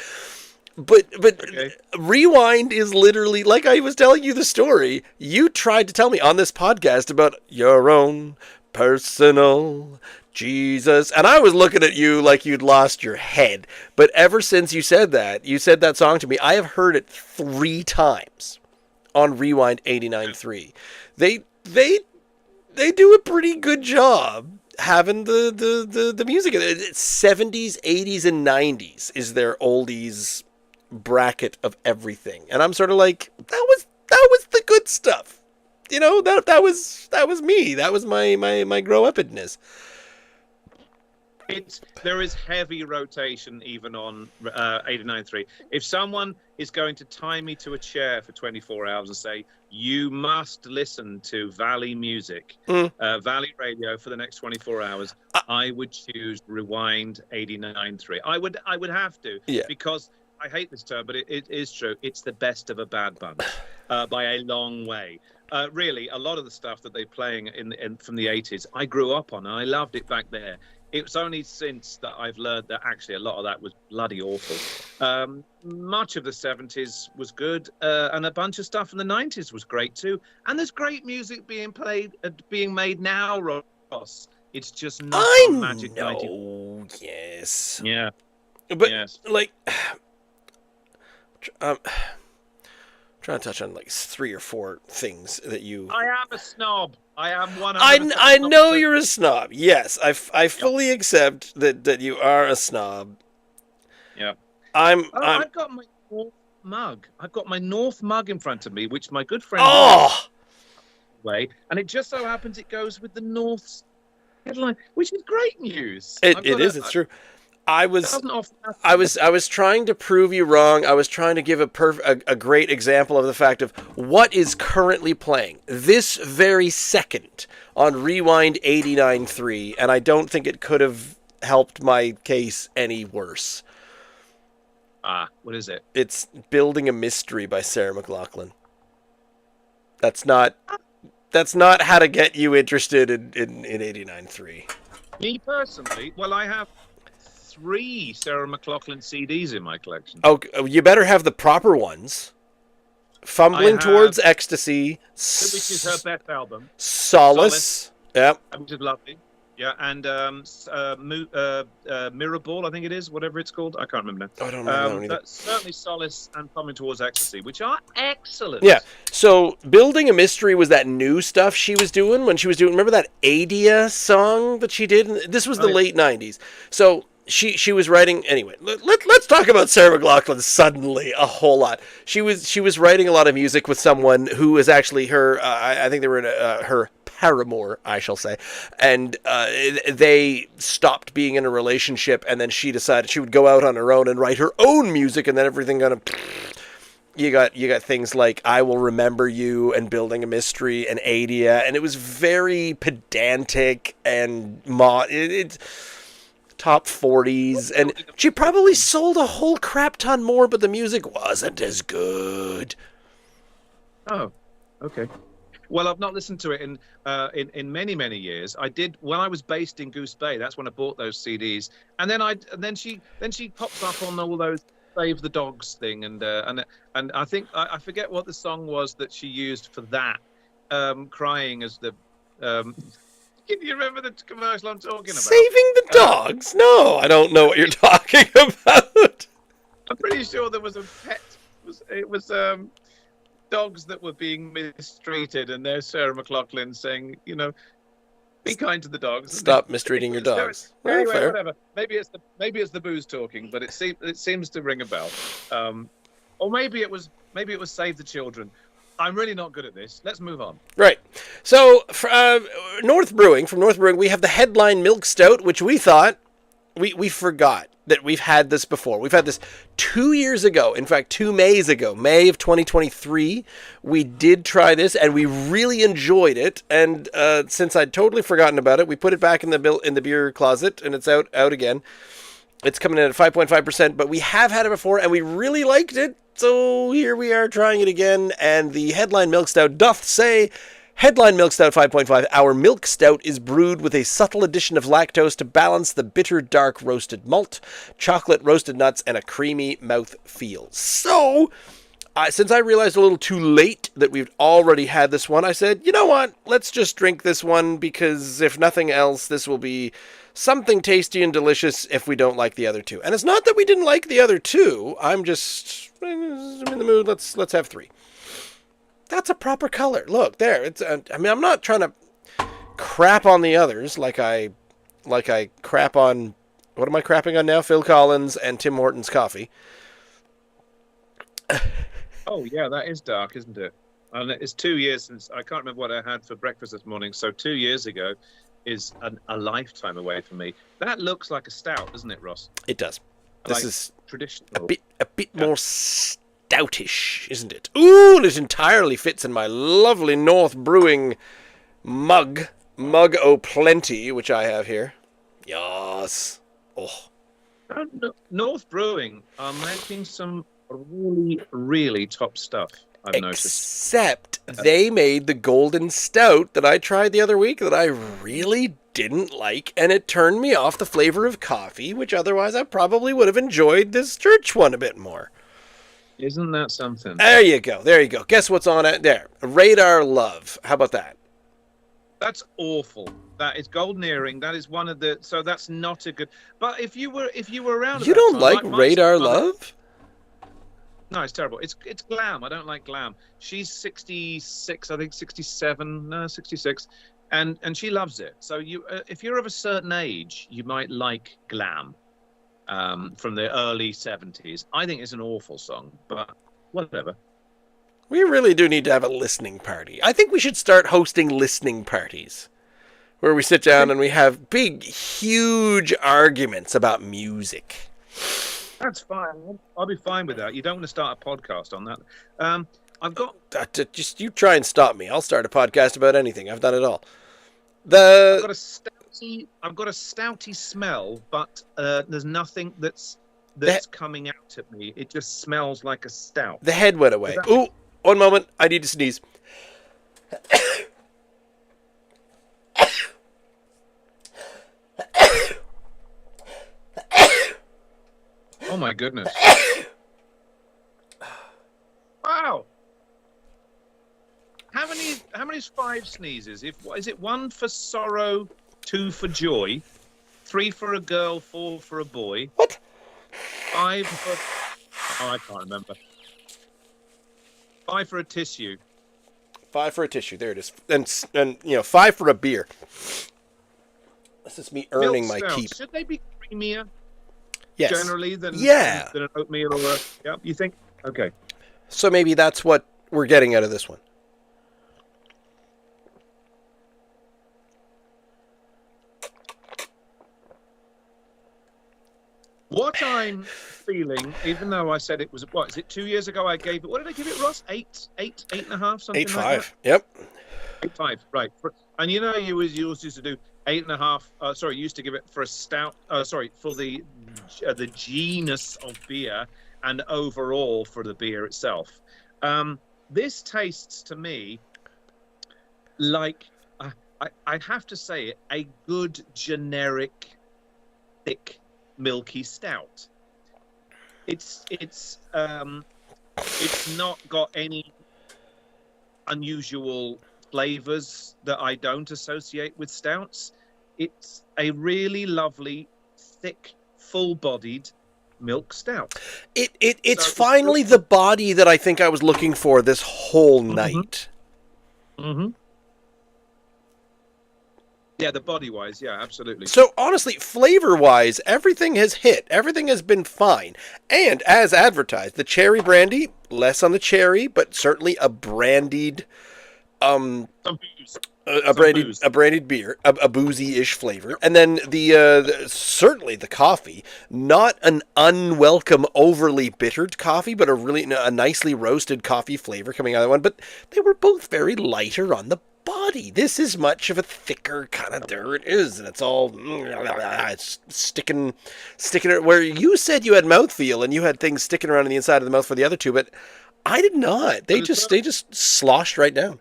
But okay. Rewind is literally, like I was telling you the story, you tried to tell me on this podcast about your own personal Jesus. And I was looking at you like you'd lost your head. But ever since you said that song to me, I have heard it 3 times on Rewind 89.3. They do a pretty good job having the music. 70s, 80s, and 90s is their oldies bracket of everything. And I'm sort of like, that was the good stuff. You know, that was me. That was my grow upness. There is heavy rotation even on 89.3. If someone is going to tie me to a chair for 24 hours and say, you must listen to Valley music, Valley radio for the next 24 hours, I would choose Rewind 89.3. I would have to, because I hate this term, but it is true. It's the best of a bad bunch by a long way. Really, a lot of the stuff that they're playing from the 80s, I grew up on, and I loved it back there. It's only since that I've learned that actually a lot of that was bloody awful. Much of the 70s was good, and a bunch of stuff in the 90s was great too. And there's great music being made now, Ross. It's just not on Magic 94. Yes. Yeah. But yes. Like, trying to touch on like 3 or 4 things that you. I am a snob. I am one. I know you're a snob. Yes, I fully accept that you are a snob. Yeah. I've got my North mug. I've got my North mug in front of me, which my good friend way, and it just so happens it goes with the North's headline, which is great news. It's true. I was Doesn't often happen. I was trying to prove you wrong. I was trying to give a great example of the fact of what is currently playing this very second on Rewind 89.3, and I don't think it could have helped my case any worse. What is it? It's Building a Mystery by Sarah McLachlan. That's not how to get you interested in 89.3. Me personally, well, I have 3 Sarah McLachlan CDs in my collection. Oh, you better have the proper ones. Fumbling Towards Ecstasy. Which is her best album. Solace. Yep. Which is lovely. Yeah, and Mirrorball, I think it is, whatever it's called. I can't remember now. I don't remember that either. Certainly Solace and Fumbling Towards Ecstasy, which are excellent. Yeah. So Building a Mystery was that new stuff she was doing when she was doing. Remember that Adia song that she did? This was the late 90s. So she was writing anyway. Let's talk about Sarah McLachlan suddenly a whole lot. She was writing a lot of music with someone who was actually her. I think they were in her paramour, I shall say, and they stopped being in a relationship, and then she decided she would go out on her own and write her own music, and then everything kind of. You got things like I Will Remember You and Building a Mystery and Adia, and it was very pedantic and it's top 40s, and she probably sold a whole crap ton more, but the music wasn't as good. Oh, okay. Well, I've not listened to it in many years. I did when I was based in Goose Bay. That's when I bought those CDs, and then she pops up on all those Save the Dogs thing, and I think I forget what the song was that she used for that. Crying as the. Can you remember the commercial I'm talking about? Saving the Dogs? No, I don't know what you're talking about. I'm pretty sure there was a pet. It was dogs that were being mistreated, and there's Sarah McLachlan saying, be kind to the dogs. Stop mistreating your dogs. Anyway, fair. whatever. Maybe it's the booze talking, but it seems to ring a bell. Or maybe it was Save the Children. I'm really not good at this. Let's move on. Right. So, from North Brewing, we have the Headline Milk Stout, which we thought we forgot that we've had this before. We've had this 2 years ago. In fact, 2 Mays ago, May of 2023, we did try this, and we really enjoyed it. And since I'd totally forgotten about it, we put it back in the beer closet, and it's out again. It's coming in at 5.5%, but we have had it before, and we really liked it. So here we are trying it again, and the Headline Milk Stout doth say, Headline Milk Stout 5.5, our milk stout is brewed with a subtle addition of lactose to balance the bitter dark roasted malt, chocolate roasted nuts, and a creamy mouth feel. So, since I realized a little too late that we've already had this one, I said, you know what, let's just drink this one, because if nothing else, this will be something tasty and delicious if we don't like the other two. And it's not that we didn't like the other two, I'm in the mood, let's have 3. That's a proper color. Look, there. It's. I'm not trying to crap on the others like I crap on. What am I crapping on now? Phil Collins and Tim Hortons coffee. Oh yeah, that is dark, isn't it? And it's 2 years since I can't remember what I had for breakfast this morning. So 2 years ago is a lifetime away from me. That looks like a stout, doesn't it, Ross? It does. This is traditional. A bit more stoutish, isn't it? Ooh, and it entirely fits in my lovely North Brewing mug o'plenty, which I have here. Yes. Oh. North Brewing are making some really top stuff, I've noticed. Except they made the golden stout that I tried the other week that I really didn't like, and it turned me off the flavor of coffee, which otherwise I probably would have enjoyed this church one a bit more. Isn't that something? There you go. Guess what's on it? There. Radar Love. How about that? That's awful. That is Golden Earring. That is one of the. So that's not a good. But if you were around, you don't like Radar Love? No, it's terrible. It's glam. I don't like glam. She's 66, I think 67, no 66, and she loves it. So you, if you're of a certain age, you might like glam. From the early 70s. I think it's an awful song, but whatever. We really do need to have a listening party. I think we should start hosting listening parties where we sit down and we have big, huge arguments about music. That's fine. I'll be fine with that. You don't want to start a podcast on that. I've got Just you try and stop me. I'll start a podcast about anything. I've done it all. I've got a stouty smell, but there's nothing that's coming out at me. It just smells like a stout. The head went away. Ooh, one moment. I need to sneeze. Oh my goodness. Wow. How many is 5 sneezes? Is it 1 for sorrow, 2 for joy, 3 for a girl, 4 for a boy? What? 5 for I can't remember. 5 for a tissue. 5 for a tissue. There it is. And 5 for a beer. This is me earning my Milk keep. stouts, should they be creamier? Yes. Generally than an oatmeal or a... Yeah, you think? Okay. So maybe that's what we're getting out of this one. What I'm feeling, even though I said it was, what, is it 2 years ago I gave it, what did I give it, Ross? 8.5, something 8.5. like that? Yep. 8.5, right. And you used to do 8.5, used to give it for a stout, for the genus of beer and overall for the beer itself. This tastes to me like, I have to say it, a good generic thick milky stout. It's not got any unusual flavors that I don't associate with stouts. It's a really thick, full-bodied milk stout. It's finally the body that I think I was looking for this whole night. Mm-hmm. Yeah, the body-wise, yeah, absolutely. So honestly, flavor-wise, everything has hit. Everything has been fine. And as advertised, the cherry brandy, less on the cherry, but certainly a brandied Some booze. a brandied beer, a boozy-ish flavor, and then certainly the coffee, not an unwelcome, overly bittered coffee, but a nicely roasted coffee flavor coming out of that one. But they were both very lighter on the body. This is much of a thicker kind of there it is, and it's all it's sticking where you said you had mouthfeel and you had things sticking around on the inside of the mouth for the other two, but I did not. They just sloshed right down.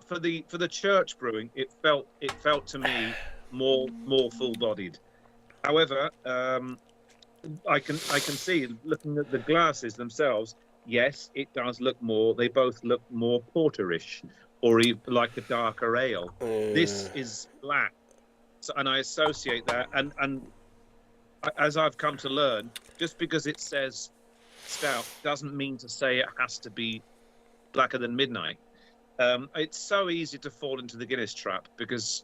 For the Church Brewing, it felt to me more full-bodied. However, I can see, looking at the glasses themselves, yes, it does look more. They both look more porterish, or even like a darker ale. This is black, and I associate that. And as I've come to learn, just because it says stout doesn't mean to say it has to be blacker than midnight. It's so easy to fall into the Guinness trap, because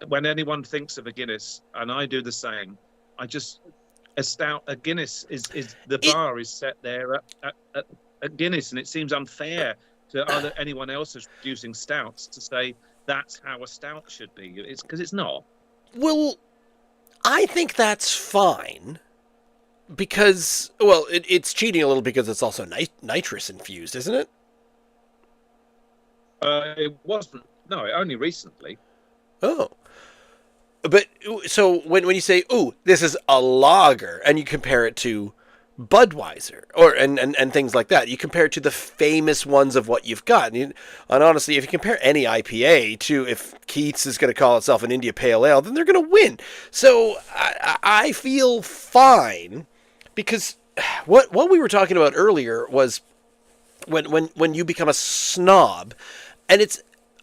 when anyone thinks of a Guinness, and I do the same, a Guinness is the bar is set there at Guinness, and it seems unfair to anyone else who's producing stouts to say that's how a stout should be. It's because it's not. Well, I think that's fine, because it's cheating a little because it's also nitrous infused, isn't it? It wasn't. No, only recently. Oh. But so when you say, "Ooh, this is a lager," and you compare it to Budweiser and things like that, you compare it to the famous ones of what you've got. And honestly, if you compare any IPA to if Keith's is going to call itself an India Pale Ale, then they're going to win. So I feel fine, because what we were talking about earlier was when you become a snob, and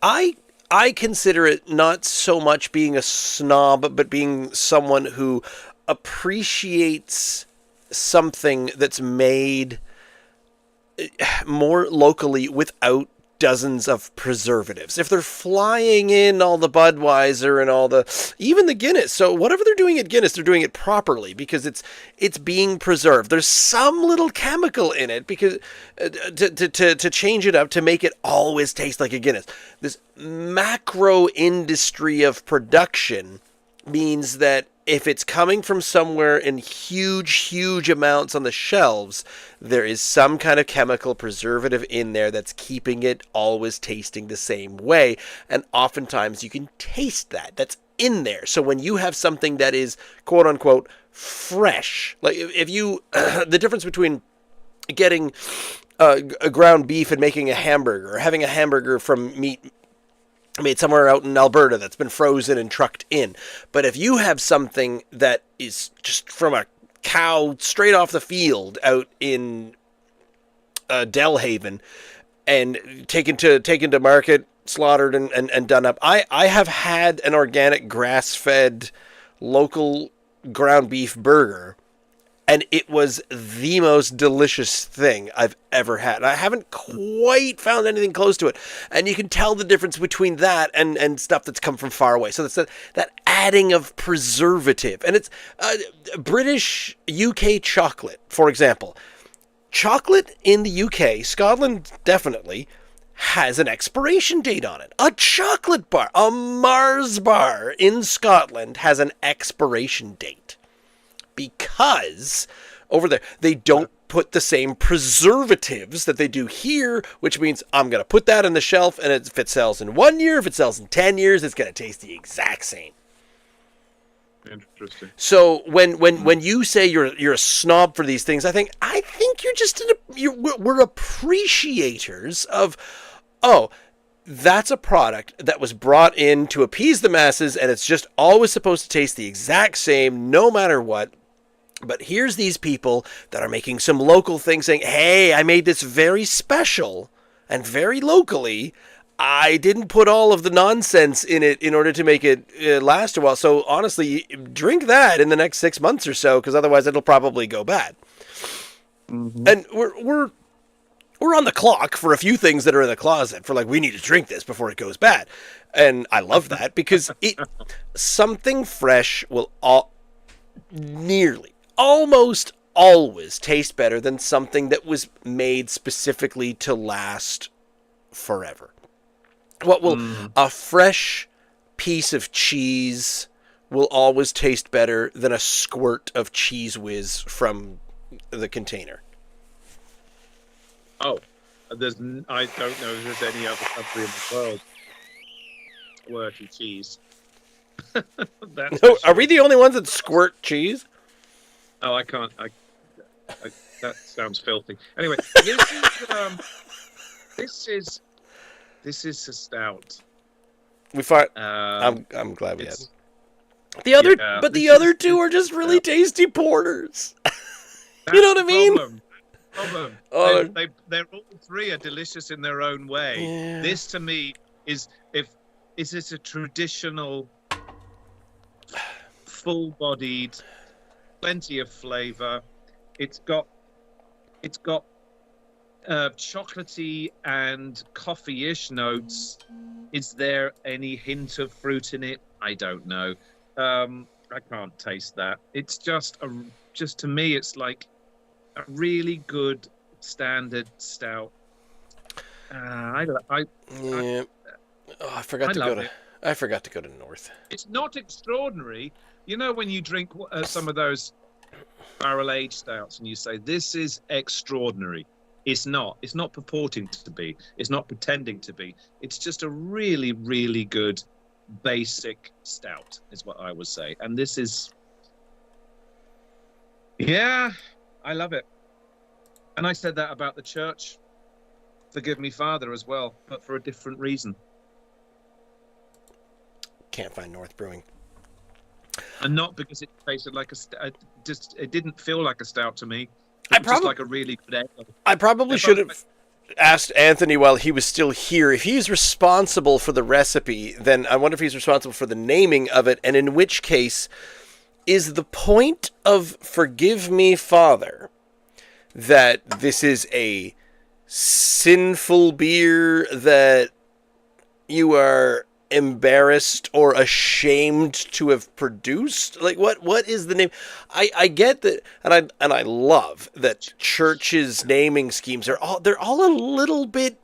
I consider it not so much being a snob, but being someone who appreciates something that's made more locally without dozens of preservatives. If they're flying in all the Budweiser and even the Guinness, so whatever they're doing at Guinness, they're doing it properly because it's being preserved. There's some little chemical in it because to change it up to make it always taste like a Guinness. This macro industry of production means that if it's coming from somewhere in huge amounts on the shelves, there is some kind of chemical preservative in there that's keeping it always tasting the same way. And oftentimes you can taste that. That's in there. So when you have something that is quote unquote fresh, like if you, the difference between getting a ground beef and making a hamburger, or having a hamburger from meat made somewhere out in Alberta that's been frozen and trucked in. But if you have something that is just from a cow straight off the field out in Delhaven and taken to market, slaughtered and done up. I have had an organic grass-fed local ground beef burger, and it was the most delicious thing I've ever had. I haven't quite found anything close to it. And you can tell the difference between that and stuff that's come from far away. So that's that adding of preservative. And it's British UK chocolate, for example. Chocolate in the UK, Scotland definitely, has an expiration date on it. A chocolate bar, a Mars bar in Scotland has an expiration date. Because over there, they don't put the same preservatives that they do here, which means I'm going to put that on the shelf, and if it sells in 1 year, if it sells in 10 years, it's going to taste the exact same. Interesting. So when you say you're a snob for these things, I think you're just we're appreciators of, oh, that's a product that was brought in to appease the masses, and it's just always supposed to taste the exact same, no matter what. But here's these people that are making some local thing saying, hey, I made this very special and very locally. I didn't put all of the nonsense in it in order to make it last a while. So honestly, drink that in the next 6 months or so, because otherwise it'll probably go bad. Mm-hmm. And we're on the clock for a few things that are in the closet for like, we need to drink this before it goes bad. And I love that because something fresh will almost always taste better than something that was made specifically to last forever. A fresh piece of cheese will always taste better than a squirt of Cheese Whiz from the container. Oh, I don't know if there's any other country in the world squirty cheese. Are we the only ones that squirt cheese? Oh, I can't. That sounds filthy. Anyway, this is a stout. We find. I'm glad we had it. The other two are just really tasty porters. You know what I mean? Problem. They're all three are delicious in their own way. Yeah. This to me is this a traditional, full-bodied, plenty of flavor. It's got chocolatey and coffee-ish notes. Is there any hint of fruit in it? I don't know. I can't taste that. It's just to me, it's like a really good standard stout. I forgot to go to North. It's not extraordinary. You know, when you drink some of those barrel-aged stouts and you say, this is extraordinary. It's not. It's not purporting to be. It's not pretending to be. It's just a really, really good basic stout is what I would say. And this is... Yeah, I love it. And I said that about the Church Forgive Me Father as well, but for a different reason. Can't find North Brewing. And not because it tasted like it didn't feel like a stout to me. Just like a really good ale. I probably should have asked Anthony while he was still here if he's responsible for the recipe. Then I wonder if he's responsible for the naming of it, and in which case, is the point of Forgive Me Father that this is a sinful beer that you are embarrassed or ashamed to have produced? Like, what is the name? I get that, and I love that Church's naming schemes they're all a little bit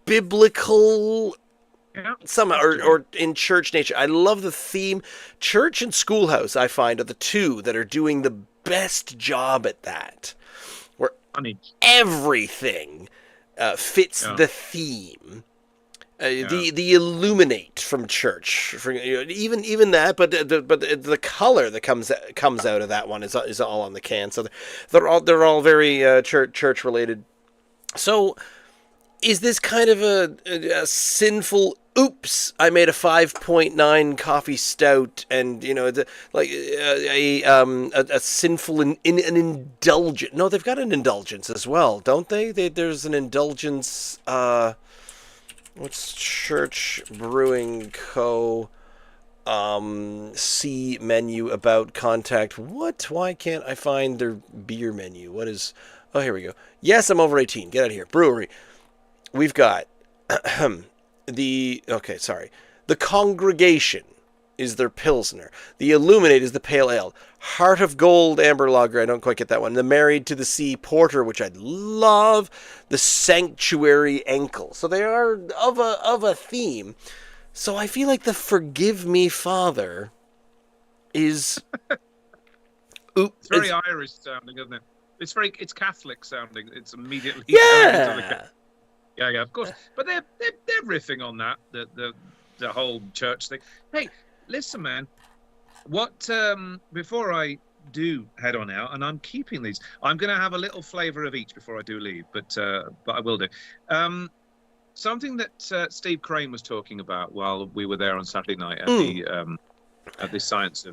biblical. Yeah, Some or in church nature. I love the theme. Church and schoolhouse, I find, are the two that are doing the best job at that, where funny. everything fits Yeah, the theme. yeah. The illuminate from church, even that, but the color that comes out of that one is all on the can. So they're all very church related. So is this kind of a sinful? Oops! I made a 5.9 coffee stout, and like a sinful an indulgent. No, they've got an indulgence as well, don't they? There's an indulgence. What's Church Brewing Co. See menu about contact. What? Why can't I find their beer menu? What is? Oh, here we go. Yes, I'm over 18. Get out of here. Brewery. We've got the Congregation is their Pilsner. The Illuminate is the Pale Ale. Heart of Gold Amber Lager, I don't quite get that one. The Married to the Sea Porter, which I love. The Sanctuary Ankle. So they are of a theme. So I feel like the Forgive Me Father is... It's very Irish sounding, isn't it? It's Catholic sounding. It's immediately Yeah. Yeah, of course. But they're riffing on that, the whole church thing. Hey, listen, man. What before I do head on out, and I'm keeping these, I'm going to have a little flavour of each before I do leave, but I will do. Something that Steve Crane was talking about while we were there on Saturday night at the Science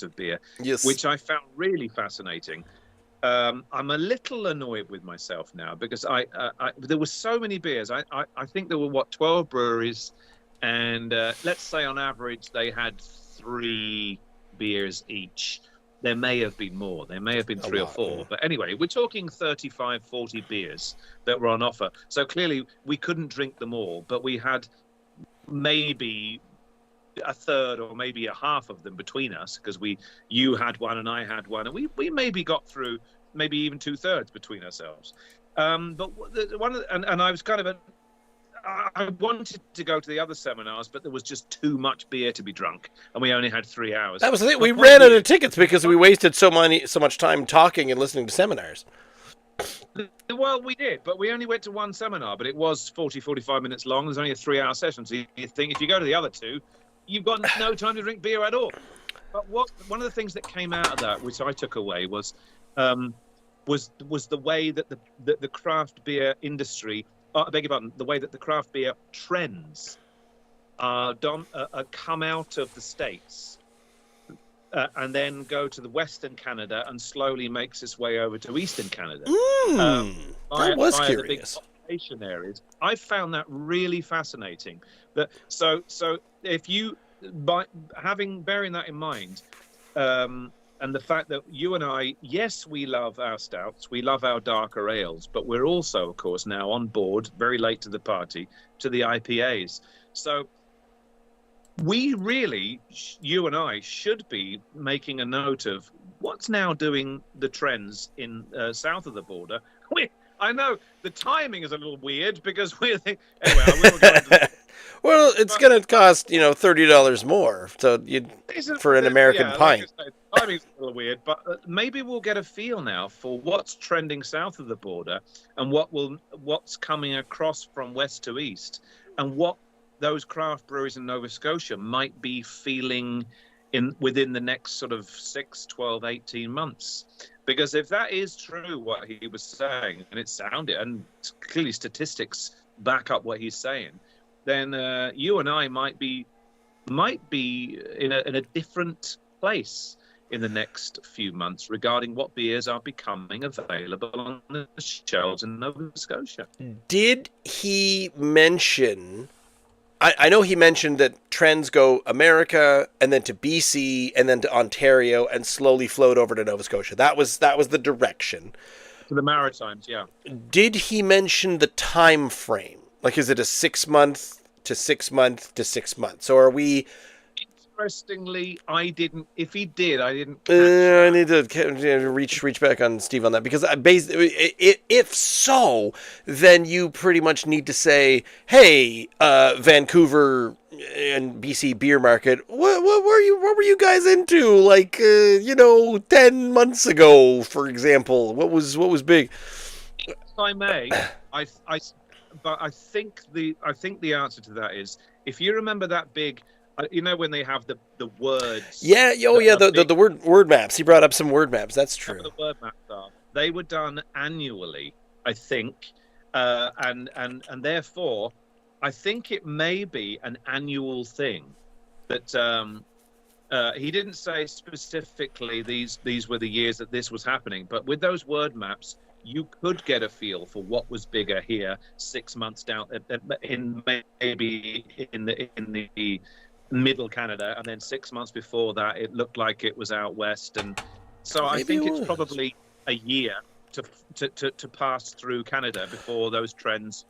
of Beer, Yes. which I found really fascinating. I'm a little annoyed with myself now because there were so many beers. I think there were 12 breweries, and let's say on average they had 3 beers each. There may have been more. There may have been 3 or 4. But anyway, we're talking 35, 40 beers that were on offer. So clearly we couldn't drink them all, but we had maybe a third or maybe a half of them between us, because you had one and I had one, and we maybe got through maybe even 2/3 between ourselves. But I was kind of I wanted to go to the other seminars, but there was just too much beer to be drunk, and we only had 3 hours. That was the thing. We ran out of tickets because we wasted so much time talking and listening to seminars. Well, we did, but we only went to one seminar, but it was 45 minutes long. There's only a 3-hour session, so you think if you go to the other 2, you've got no time to drink beer at all. But one of the things that came out of that, which I took away, was the way that the craft beer industry, I beg your pardon, the way that the craft beer trends come out of the States and then go to the Western Canada and slowly makes its way over to Eastern Canada. That was curious. The big population areas. I found that really fascinating. So if you, bearing that in mind, and the fact that you and I, yes, we love our stouts, we love our darker ales, but we're also, of course, now on board, very late to the party, to the IPAs. So we really, you and I, should be making a note of what's now doing the trends in south of the border. I know the timing is a little weird because we're thinking, anyway, I will go into well, it's going to cost $30 more, so for an American pint. Like I say, timing's a little weird, but maybe we'll get a feel now for what's trending south of the border and what's coming across from west to east, and what those craft breweries in Nova Scotia might be feeling within the next sort of 6, 12, 18 months. Because if that is true, what he was saying, and it sounded, and clearly statistics back up what he's saying, then you and I might be in a different place in the next few months regarding what beers are becoming available on the shelves in Nova Scotia. Did he mention? I know he mentioned that trends go America and then to BC and then to Ontario and slowly float over to Nova Scotia. That was the direction. To the Maritimes, yeah. Did he mention the time frame? Like, is it a 6 month to 6 month to 6 months? Or are we... Interestingly, I didn't. If he did, I didn't catch I that. need to reach back on Steve on that, because if so, then you pretty much need to say, "Hey, Vancouver and BC beer market, what were you guys into? Like, 10 months ago, for example, what was big?" If I may, but I think the answer to that is, if you remember that big. When they have the words. Yeah, the word maps. He brought up some word maps. That's true. The word maps are. They were done annually, I think, and therefore, I think it may be an annual thing. That he didn't say specifically these were the years that this was happening, but with those word maps, you could get a feel for what was bigger here 6 months down in maybe in the middle Canada, and then 6 months before that it looked like it was out west, and so I think it's probably a year to pass through Canada before those trends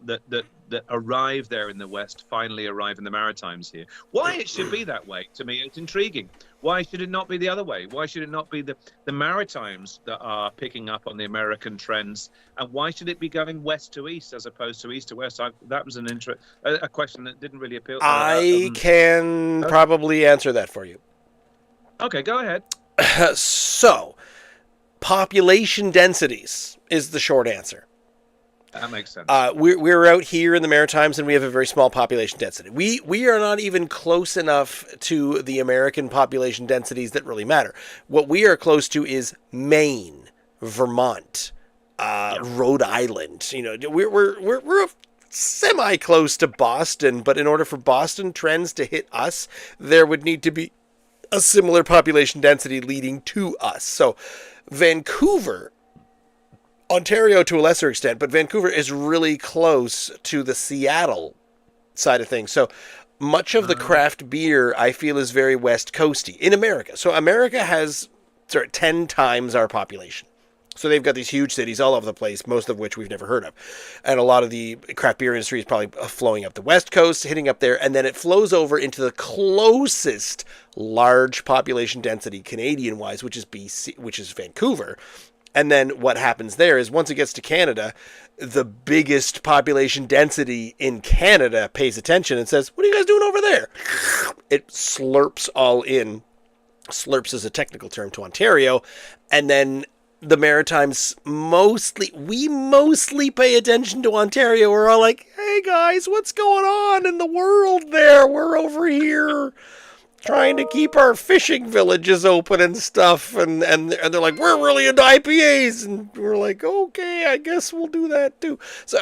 that arrive there in the west finally arrive in the Maritimes here. Why it should be that way, to me, it's intriguing. Why should it not be the other way? Why should it not be the Maritimes that are picking up on the American trends? And why should it be going west to east as opposed to east to west? That was a question that didn't really appeal. I can probably answer that for you. Okay, go ahead. So, population densities is the short answer. That makes sense. We're out here in the Maritimes, and we have a very small population density. We are not even close enough to the American population densities that really matter. What we are close to is Maine, Vermont, Rhode Island. We're semi close to Boston, but in order for Boston trends to hit us, there would need to be a similar population density leading to us. So, Vancouver, Ontario to a lesser extent, but Vancouver is really close to the Seattle side of things. So much of the craft beer, I feel, is very West Coasty in America. So America has 10 times our population. So they've got these huge cities all over the place, most of which we've never heard of. And a lot of the craft beer industry is probably flowing up the West Coast, hitting up there, and then it flows over into the closest large population density Canadian-wise, which is BC, which is Vancouver. And then what happens there is once it gets to Canada, the biggest population density in Canada pays attention and says, "What are you guys doing over there?" It slurps all in. Slurps is a technical term to Ontario. And then the Maritimes mostly pay attention to Ontario. We're all like, "Hey guys, what's going on in the world there? We're over here trying to keep our fishing villages open and stuff," and they're like, "We're really into IPAs," and we're like, "Okay, I guess we'll do that too." So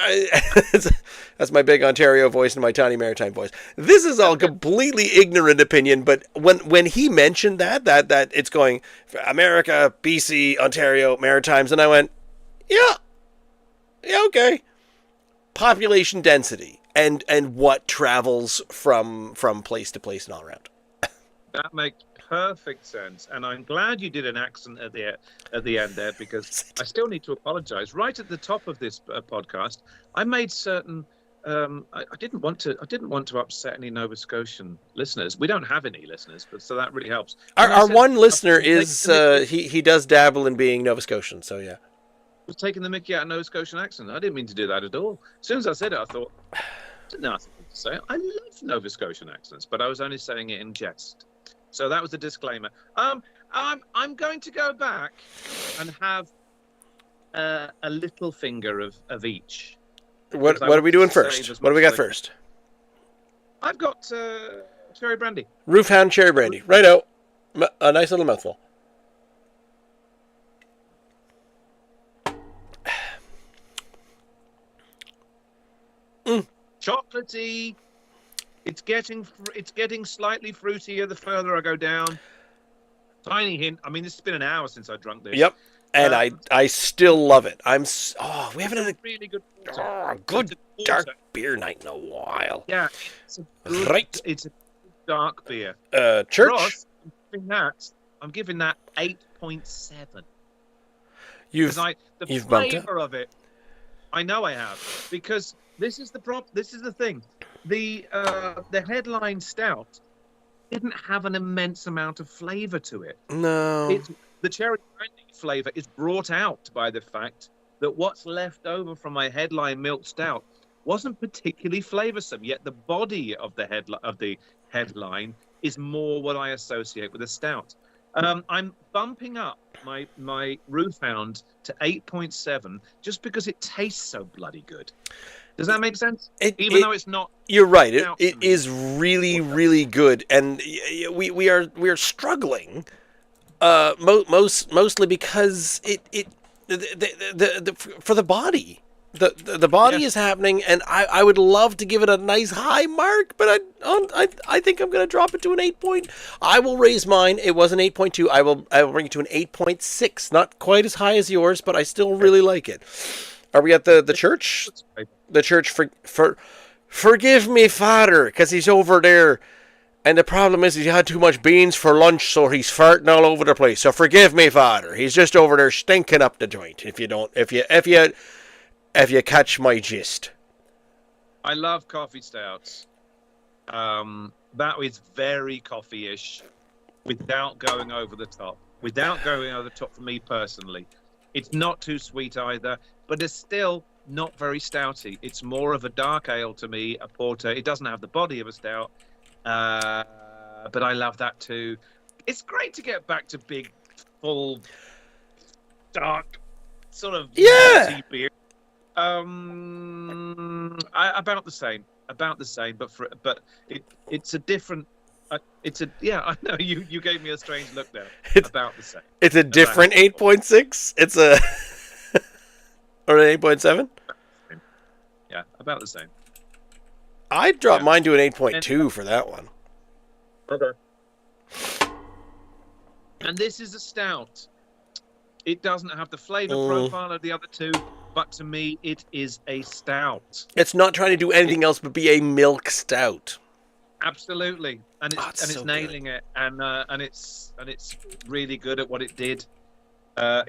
that's my big Ontario voice and my tiny Maritime voice. This is all completely ignorant opinion, but when he mentioned that it's going America, BC, Ontario, Maritimes, and I went, yeah, okay. Population density and what travels from place to place and all around. That makes perfect sense, and I'm glad you did an accent at the end there, because I still need to apologise. Right at the top of this podcast, I made certain. I didn't want to upset any Nova Scotian listeners. We don't have any listeners, but so that really helps. Our one listener is he does dabble in being Nova Scotian, so yeah. Was taking the mickey out of Nova Scotian accent. I didn't mean to do that at all. As soon as I said it, I thought, nothing to say. I love Nova Scotian accents, but I was only saying it in jest. So that was the disclaimer. I'm going to go back and have a little finger of each. What are we doing first? What do we got first? I've got cherry brandy. Roof Hound cherry brandy. Right out. A nice little mouthful. Chocolatey. It's getting slightly fruitier the further I go down. Tiny hint. I mean, this has been an hour since I drunk this. Yep, and I still love it. We haven't had a really good good dark beer night in a while. Yeah, it's a dark beer. Church. Ross, I'm giving that 8.7. You've The bumped up. flavor of it. I know I have, because this is the This is the thing. The headline stout didn't have an immense amount of flavor to it. No. The cherry brandy flavor is brought out by the fact that what's left over from my headline milk stout wasn't particularly flavorsome. Yet the body of the headline is more what I associate with a stout. I'm bumping up my Roof Hound to 8.7 just because it tastes so bloody good. Does that make sense? Even though it's not. You're right. It is really, really good, and we are struggling. Mostly because for the body. The body is happening, and I would love to give it a nice high mark, but I think I'm going to drop it to an 8 point. I will raise mine. It was an 8.2. I will bring it to an 8.6. Not quite as high as yours, but I still really like it. Are we at the church? The church forgive me, Father, because he's over there, and the problem is he had too much beans for lunch, so he's farting all over the place. So forgive me, Father. He's just over there stinking up the joint. If you catch my gist. I love coffee stouts. That is very coffee-ish, without going over the top. Without going over the top for me personally. It's not too sweet either, but it's still not very stouty. It's more of a dark ale to me, a porter. It doesn't have the body of a stout, but I love that too. It's great to get back to big, full, dark, sort of beer. About the same, but it's a different. I know you gave me a strange look there. About the same. It's a different 8.6. It's a or an 8.7. Yeah, about the same. I'd drop mine to an 8.2 for that one. Okay. And this is a stout. It doesn't have the flavor profile of the other two, but to me, it is a stout. It's not trying to do anything else but be a milk stout. Absolutely, and it's so nailing it, and it's really good at what it did. What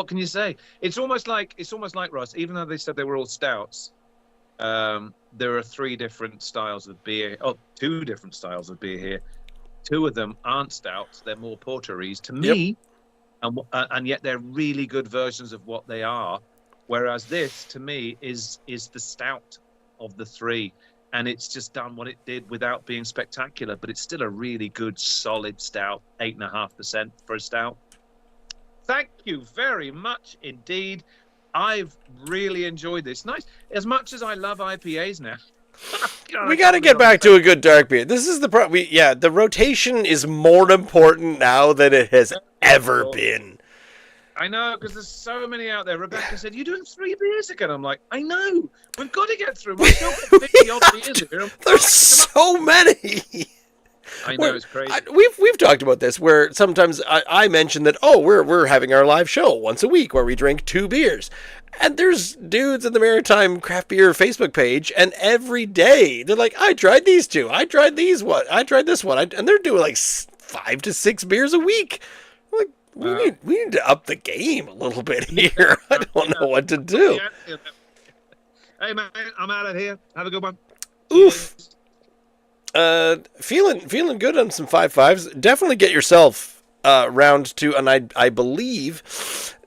can you say? It's almost like Ross. Even though they said they were all stouts, there are three different styles of beer. Oh, two different styles of beer here. Two of them aren't stouts; they're more porteries to me. And yet they're really good versions of what they are. Whereas this, to me, is the stout of the three. And it's just done what it did without being spectacular. But it's still a really good, solid stout, 8.5% for a stout. Thank you very much indeed. I've really enjoyed this. Nice. As much as I love IPAs now. We got to get back to a good dark beer. This is the problem. The rotation is more important now than it has ever been. I know, because there's so many out there. Rebecca said, "You're doing 3 beers again." I'm like, I know. We've got to get through. We've still got 50 odd beers here. There's so many. I know, it's crazy. We've talked about this, where sometimes I mention that, we're having our live show once a week where we drink 2 beers. And there's dudes in the Maritime Craft Beer Facebook page, and every day they're like, I tried these 2. I tried these one. I tried this one. And they're doing like 5 to 6 beers a week. I'm like, we need to up the game a little bit here. I don't know what to do. Hey, man, I'm out of here. Have a good one. Oof. Feeling good on some 5.5s. Definitely get yourself round 2, and I believe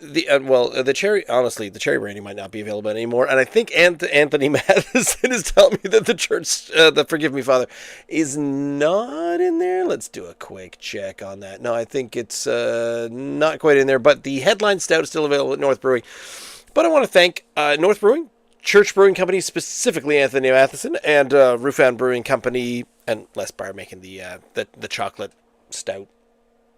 the cherry. Honestly, the cherry brandy might not be available anymore, and I think Anthony Matheson is telling me that the church, the Forgive Me Father, is not in there. Let's do a quick check on that. No, I think it's not quite in there, but the headline stout is still available at North Brewing. But I want to thank North Brewing, Church Brewing Company, specifically Anthony Matheson, and Roof Hound Brewing Company, and Les Bar making the chocolate stout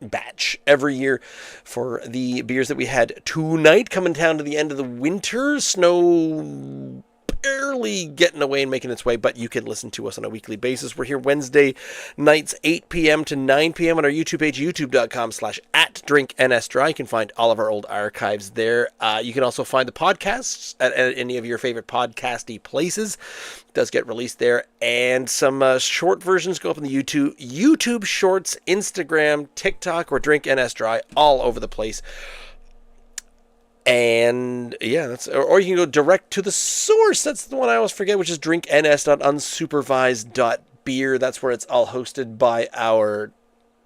batch every year for the beers that we had tonight, coming down to the end of the winter. Snow barely getting away and making its way, but you can listen to us on a weekly basis. We're here Wednesday nights, 8 p.m. to 9 p.m. on our YouTube page, youtube.com/@drinknsdry. You can find all of our old archives there. You can also find the podcasts at any of your favorite podcasty places. It does get released there, and some short versions go up on the YouTube Shorts, Instagram, TikTok, or Drink NS Dry, all over the place. And yeah, or you can go direct to the source. That's the one I always forget, which is drinkns.unsupervised.beer. That's where it's all hosted by our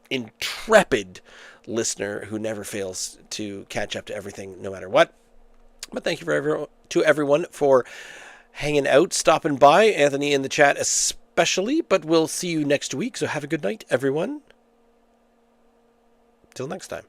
intrepid listener who never fails to catch up to everything no matter what. But thank you to everyone for hanging out, stopping by, Anthony in the chat especially. But we'll see you next week, so have a good night, everyone. Till next time.